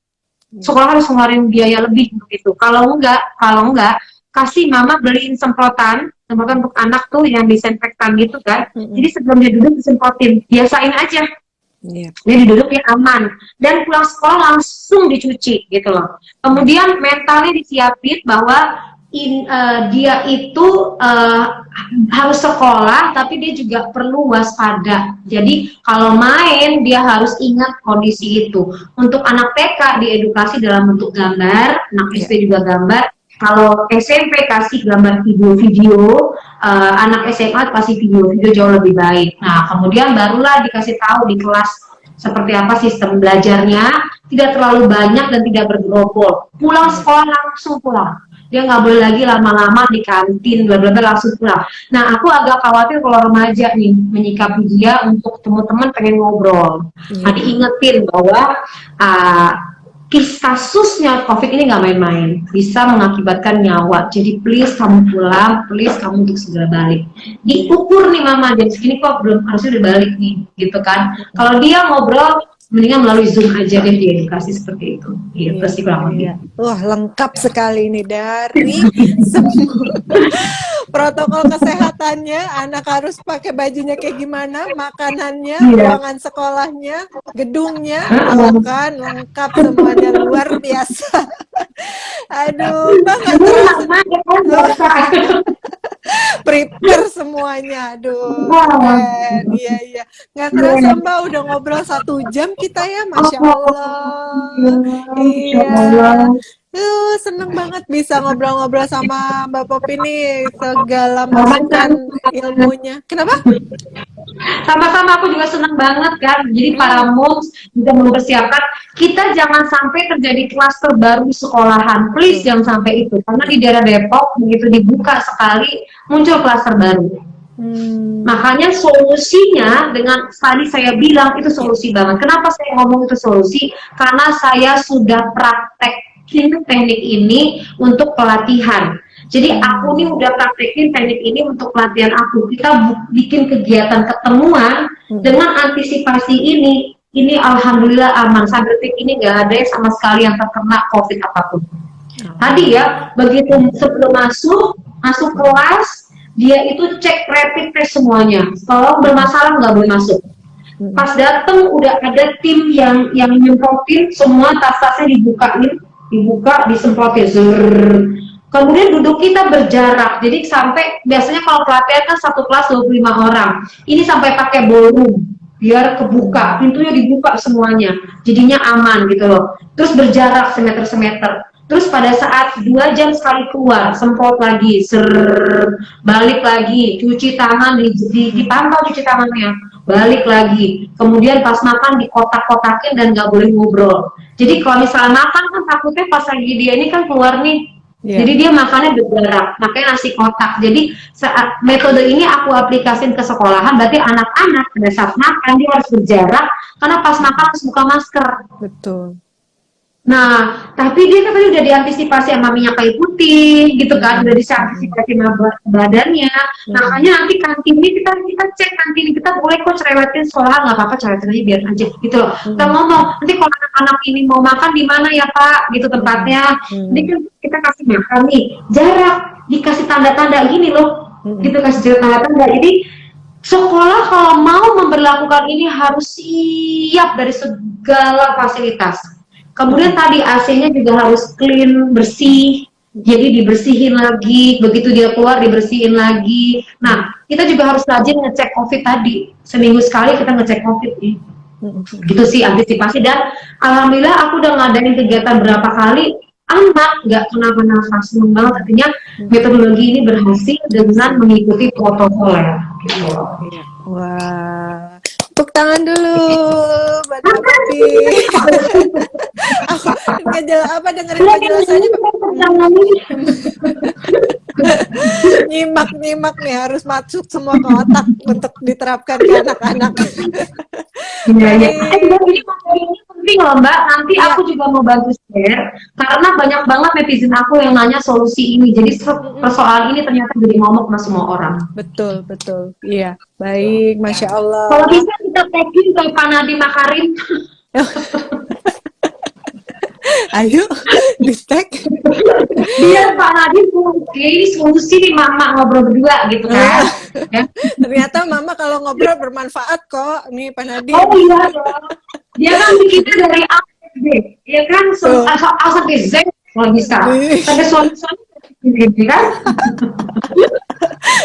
Sekolah harus ngeluarin biaya lebih untuk itu. Kalau enggak kasih mama beliin semprotan untuk anak tuh yang disinfektan gitu kan. Jadi sebelum dia duduk disemprotin, biasain aja. Dia duduknya aman dan pulang sekolah langsung dicuci gitu loh. Kemudian mentalnya disiapin bahwa dia itu harus sekolah tapi dia juga perlu waspada. Jadi kalau main dia harus ingat kondisi itu. Untuk anak TK diedukasi dalam bentuk gambar, anak SD juga gambar. Kalau SMP kasih gambar video-video, anak SMA kasih video-video jauh lebih baik. Nah, kemudian barulah dikasih tahu di kelas seperti apa sistem belajarnya, tidak terlalu banyak dan tidak bergerombol. Pulang sekolah langsung pulang. Dia nggak boleh lagi lama-lama di kantin, bla-bla-bla langsung pulang. Nah, aku agak khawatir kalau remaja nih menyikapi dia untuk teman-teman pengen ngobrol. Nah, diingetin bahwa kasusnya COVID ini nggak main-main, bisa mengakibatkan nyawa. Jadi please kamu pulang, please kamu untuk segera balik. Diukur nih mama, jam segini kok belum, harusnya udah balik nih, gitu kan. Kalau dia ngobrol, mendingan melalui Zoom aja deh diedukasi seperti itu. Gitu sih kurang lebih. Wah lengkap sekali ini dari semua protokol kesehatannya, anak harus pakai bajunya kayak gimana, makanannya, ruangan sekolahnya, gedungnya, kan lengkap semuanya, luar biasa. Aduh, Mbak nggak terasa. Prepare semuanya, aduh, iya, nggak terasa Mbak udah ngobrol 1 jam kita ya, Masya Allah. Iya, seneng banget bisa ngobrol-ngobrol sama Mbak Popi nih, segala masukan ilmunya. Kenapa? Sama-sama, aku juga senang banget kan. Jadi para moms juga mempersiapkan, kita jangan sampai terjadi klaster baru di sekolahan. Please jangan sampai itu. Karena di daerah Depok begitu dibuka sekali muncul klaster baru. Makanya solusinya dengan tadi saya bilang itu solusi banget. Kenapa saya ngomong itu solusi? Karena saya sudah praktekin teknik ini untuk pelatihan. Jadi aku nih udah praktekin teknik ini untuk pelatihan aku. Kita bikin kegiatan ketemuan dengan antisipasi ini. Ini alhamdulillah aman. Sampai detik ini nggak ada sama sekali yang terkena COVID apapun. Tadi ya, begitu sebelum masuk kelas, dia itu cek rapid test semuanya. Kalau bermasalah nggak boleh masuk. Pas datang udah ada tim yang nyemprotin semua, tas-tasnya dibuka, disemprotin. Kemudian duduk kita berjarak, jadi sampai biasanya kalau pelatihan kan 1 kelas 25 orang, ini sampai pakai ballroom, biar kebuka, pintunya dibuka semuanya, jadinya aman gitu loh. Terus berjarak semeter, terus pada saat 2 jam sekali keluar, semprot lagi, balik lagi, cuci tangan, dipantau cuci tangannya, balik lagi, kemudian pas makan dikotak-kotakin dan nggak boleh ngobrol. Jadi kalau misalnya makan kan takutnya pas lagi dia ini kan keluar nih, jadi dia makannya berjarak, makanya nasi kotak. Jadi saat metode ini aku aplikasiin ke sekolahan, berarti anak-anak pada saat makan dia harus berjarak, karena pas makan harus buka masker. Betul. Nah, tapi dia kan tadi udah diantisipasi sama minyak kayu putih gitu kan, udah diantisipasi sama badannya. Makanya nanti kantin ini kita cek kantin kita boleh kok cerewetin sekolah, nggak apa-apa cerewetin aja biar aja gitu loh. Kita ngomong nanti kalau anak-anak ini mau makan di mana ya Pak, gitu tempatnya. Nanti kan kita kasih makan nih, jarak dikasih tanda-tanda gini loh, gitu kasih tanda-tanda. Jadi sekolah kalau mau memperlakukan ini harus siap dari segala fasilitas. Kemudian tadi AC-nya juga harus clean, bersih. Jadi dibersihin lagi, begitu dia keluar dibersihin lagi. Nah, kita juga harus rajin ngecek COVID tadi. Seminggu sekali kita ngecek COVID nih. Gitu sih antisipasi, dan alhamdulillah aku udah ngadain kegiatan berapa kali, anak nggak kenapa-napa, seneng banget. Artinya metodologi ini berhasil dengan mengikuti protokoler gitu. Iya. Wah, tepuk tangan dulu buat Mbak Popi. Aku nggak jelas apa dengerin penjelasannya, nyimak nih harus masuk semua ke otak untuk diterapkan ke anak-anak. Iya, iya. Baik. Ini materi ini penting loh Mbak. Nanti Iya. aku juga mau bantu share karena banyak banget netizen aku yang nanya solusi ini. Jadi persoalan ini ternyata jadi momok sama semua orang. Betul, betul. Iya, baik, Masya Kalau Allah. bisa kita tagin ke Pak Nadiem Makarim. Ayo, di tag. Biar Pak Nadiem oke ini solusi nih mama ngobrol berdua gitu kan. Ya. Ternyata Mama kalau ngobrol bermanfaat kok. Nih, Pak Nadiem. Oh iya dong. Dia kan bikinnya dari A sampai Z. Ya kan Tuh. A sampai Z kalau bisa. Sampai suami-suami ini kan.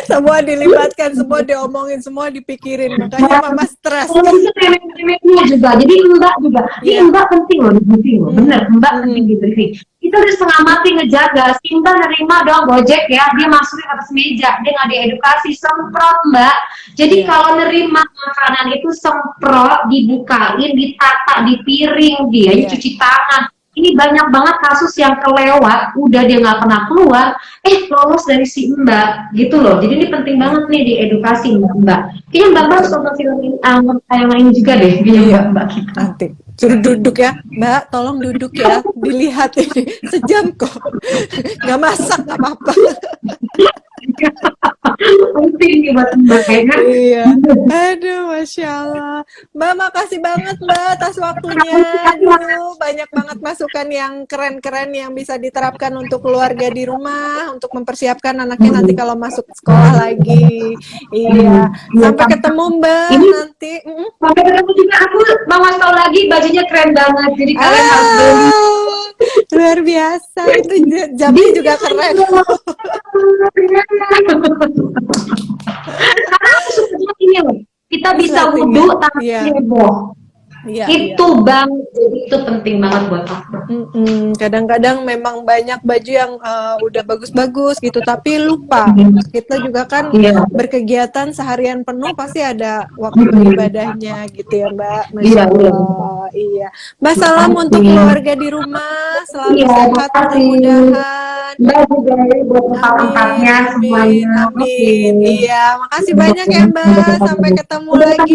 Semua dilibatkan, semua diomongin, semua dipikirin. Makanya Mama stres. Kalau bisa remeh-remehnya juga. Jadi Mbak juga. Ini Mbak penting loh di briefing loh. Bener, Mbak penting di briefing. Kita udah setengah mati ngejaga. Si Mbak nerima dong Gojek ya. Dia masukin atas meja. Dia nggak diedukasi. Semprot Mbak. Jadi kalau nerima makanan itu semprot, dibukain, ditata di piring. Dia cuci tangan. Ini banyak banget kasus yang kelewat, udah dia nggak pernah keluar, lolos dari si Mbak, gitu loh. Jadi ini penting banget nih diedukasi Mbak. Kayaknya Mbak harus nonton film ini, tayangan ini juga deh, Iya. Mbak kita. Nanti suruh duduk ya, Mbak. Tolong duduk ya, dilihat ini sejam kok. Nggak masak, nggak apa-apa. Penting nih buat Mbak kayaknya. Iya. Aduh, Masya Allah. Mbak, makasih banget Mbak atas waktunya. Dulu banyak banget masukan yang keren-keren yang bisa diterapkan untuk keluarga di rumah, untuk mempersiapkan anaknya nanti kalau masuk sekolah lagi. Iya. Sampai ketemu Mbak nanti. Sampai ketemu juga, aku mau ngasih tau lagi bajunya keren banget. Jadi kalian harus beli. Luar biasa. Itu jamnya juga keren. Karena aku suka banget ini loh. Kita bisa wudhu tanpa heboh. Iya, itu bang, jadi itu penting banget buat aku. Kadang-kadang memang banyak baju yang udah bagus-bagus gitu, tapi lupa. Kita juga kan berkegiatan seharian penuh, pasti ada waktu ibadahnya gitu ya Mbak. Masya Allah. Iya. Mbak, salam untuk keluarga di rumah, selalu sehat mudah-mudahan. Mbak juga buat empat-empatnya semuanya. Amin. Iya, makasih banyak ya Mbak. Sampai ketemu lagi.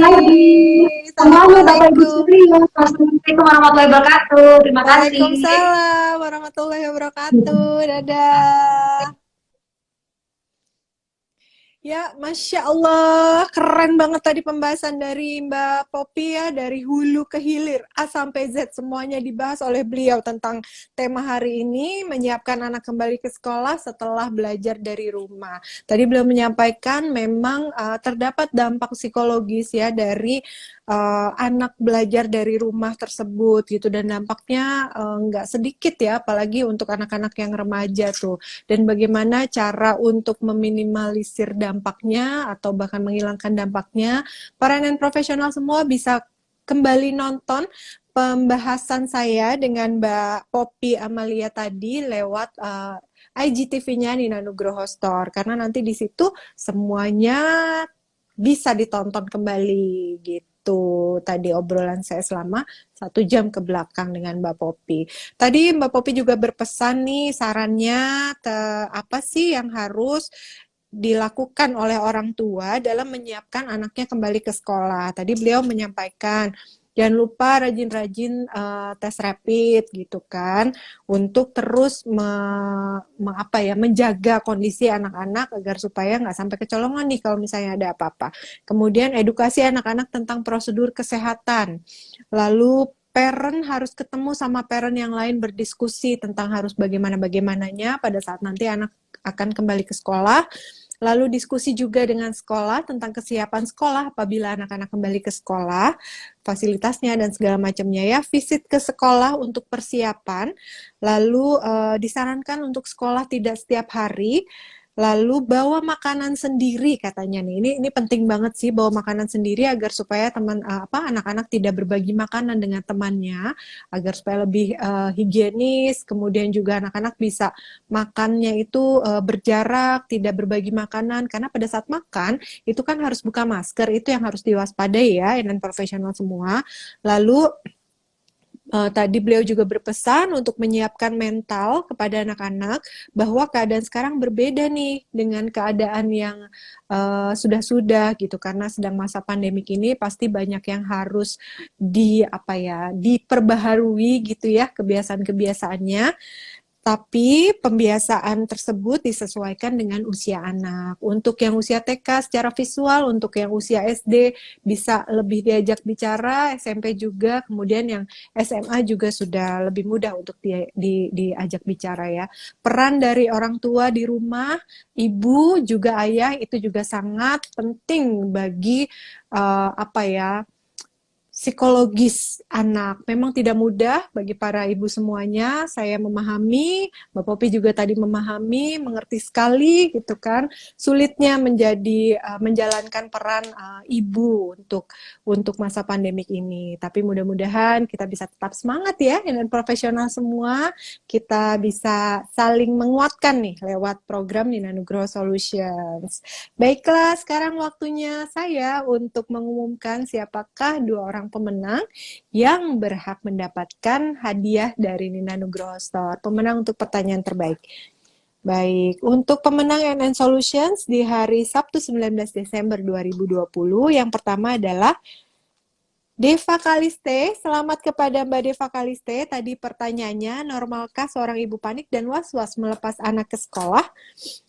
Assalamualaikum. Assalamualaikum warahmatullahi wabarakatuh. Terima kasih. Waalaikumsalam warahmatullahi wabarakatuh. Dadah. Ya, Masya Allah, keren banget tadi pembahasan dari Mbak Popi ya, dari hulu ke hilir, A sampai Z, semuanya dibahas oleh beliau tentang tema hari ini, menyiapkan anak kembali ke sekolah setelah belajar dari rumah. Tadi beliau menyampaikan memang terdapat dampak psikologis ya dari anak belajar dari rumah tersebut gitu, dan dampaknya nggak sedikit ya, apalagi untuk anak-anak yang remaja tuh. Dan bagaimana cara untuk meminimalisir dampaknya atau bahkan menghilangkan dampaknya, para non-profesional semua bisa kembali nonton pembahasan saya dengan Mbak Popi Amalia tadi lewat IGTV-nya Nina Nugroho Store, karena nanti di situ semuanya bisa ditonton kembali gitu. Tadi obrolan saya selama 1 jam ke belakang dengan Mbak Popi. Tadi Mbak Popi juga berpesan nih, sarannya apa sih yang harus dilakukan oleh orang tua dalam menyiapkan anaknya kembali ke sekolah. Tadi beliau menyampaikan Jangan lupa rajin-rajin tes rapid gitu kan, untuk terus menjaga kondisi anak-anak agar supaya nggak sampai kecolongan nih kalau misalnya ada apa-apa. Kemudian edukasi anak-anak tentang prosedur kesehatan. Lalu parent harus ketemu sama parent yang lain berdiskusi tentang harus bagaimananya pada saat nanti anak akan kembali ke sekolah. Lalu diskusi juga dengan sekolah tentang kesiapan sekolah apabila anak-anak kembali ke sekolah, fasilitasnya dan segala macamnya ya. Visit ke sekolah untuk persiapan. Lalu disarankan untuk sekolah tidak setiap hari. Lalu bawa makanan sendiri katanya nih. Ini penting banget sih, bawa makanan sendiri agar supaya anak-anak tidak berbagi makanan dengan temannya, agar supaya lebih higienis. Kemudian juga anak-anak bisa makannya itu berjarak, tidak berbagi makanan, karena pada saat makan itu kan harus buka masker, itu yang harus diwaspadai ya, dan profesional semua. Lalu tadi beliau juga berpesan untuk menyiapkan mental kepada anak-anak bahwa keadaan sekarang berbeda nih dengan keadaan yang sudah gitu, karena sedang masa pandemik ini pasti banyak yang harus diperbaharui gitu ya kebiasaan-kebiasaannya. Tapi pembiasaan tersebut disesuaikan dengan usia anak. Untuk yang usia TK secara visual, untuk yang usia SD bisa lebih diajak bicara, SMP juga, kemudian yang SMA juga sudah lebih mudah untuk diajak bicara ya. Peran dari orang tua di rumah, ibu juga ayah itu juga sangat penting bagi psikologis anak. Memang tidak mudah bagi para ibu semuanya. Saya memahami, Mbak Popi juga tadi memahami, mengerti sekali gitu kan. Sulitnya menjalankan peran ibu untuk masa pandemik ini. Tapi mudah-mudahan kita bisa tetap semangat ya, dan profesional semua. Kita bisa saling menguatkan nih lewat program Nina Nugroho Solutions. Baiklah, sekarang waktunya saya untuk mengumumkan siapakah 2 orang pemenang yang berhak mendapatkan hadiah dari Nina Nugroho Store. Pemenang untuk pertanyaan terbaik. Baik, untuk pemenang NN Solutions di hari Sabtu 19 Desember 2020, yang pertama adalah Deva Kaliste. Selamat kepada Mbak Deva Kaliste. Tadi pertanyaannya, normalkah seorang ibu panik dan was-was melepas anak ke sekolah?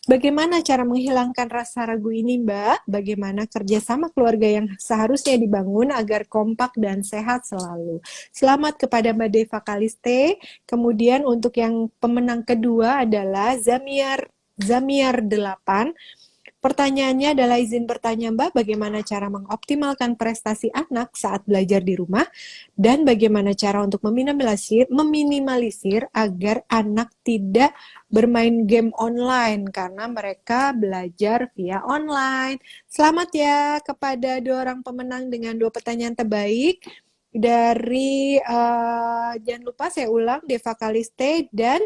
Bagaimana cara menghilangkan rasa ragu ini, Mbak? Bagaimana kerjasama keluarga yang seharusnya dibangun agar kompak dan sehat selalu? Selamat kepada Mbak Deva Kaliste. Kemudian untuk yang pemenang kedua adalah Zamiar 8. Pertanyaannya adalah, izin bertanya Mbak, bagaimana cara mengoptimalkan prestasi anak saat belajar di rumah, dan bagaimana cara untuk meminimalisir agar anak tidak bermain game online karena mereka belajar via online. Selamat ya kepada 2 orang pemenang dengan 2 pertanyaan terbaik dari jangan lupa saya ulang, Deva Kaliste dan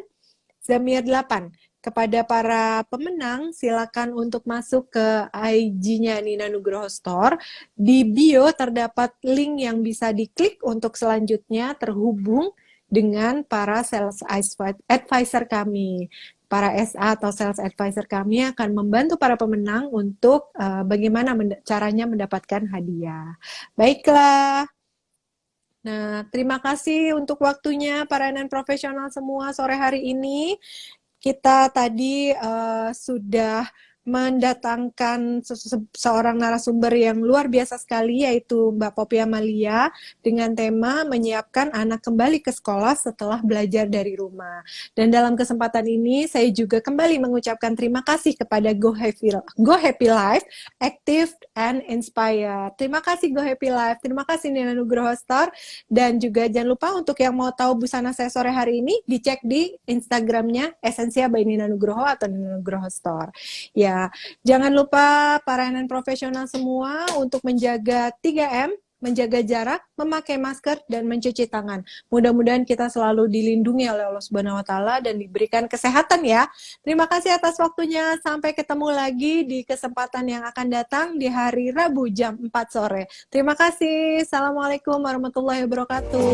Zamir 8. Kepada para pemenang, silakan untuk masuk ke IG-nya Nina Nugroho Store. Di bio terdapat link yang bisa diklik untuk selanjutnya terhubung dengan para sales advisor kami. Para SA atau sales advisor kami akan membantu para pemenang untuk bagaimana caranya mendapatkan hadiah. Baiklah. Nah, terima kasih untuk waktunya para NN profesional semua sore hari ini. Kita tadi sudah mendatangkan seorang narasumber yang luar biasa sekali, yaitu Mbak Popi Amalia, dengan tema menyiapkan anak kembali ke sekolah setelah belajar dari rumah. Dan dalam kesempatan ini saya juga kembali mengucapkan terima kasih kepada Go Happy Life, Active and Inspire. Terima kasih Go Happy Life, terima kasih Nina Nugroho Store, dan juga jangan lupa untuk yang mau tahu busana saya sore hari ini, dicek di Instagramnya Esensia by Nina Nugroho atau Nina Nugroho Store. Ya, jangan lupa para NN profesional semua untuk menjaga 3M, menjaga jarak, memakai masker, dan mencuci tangan. Mudah-mudahan kita selalu dilindungi oleh Allah Subhanahu wa Ta'ala dan diberikan kesehatan ya. Terima kasih atas waktunya. Sampai ketemu lagi di kesempatan yang akan datang di hari Rabu jam 4 sore. Terima kasih. Assalamualaikum warahmatullahi wabarakatuh.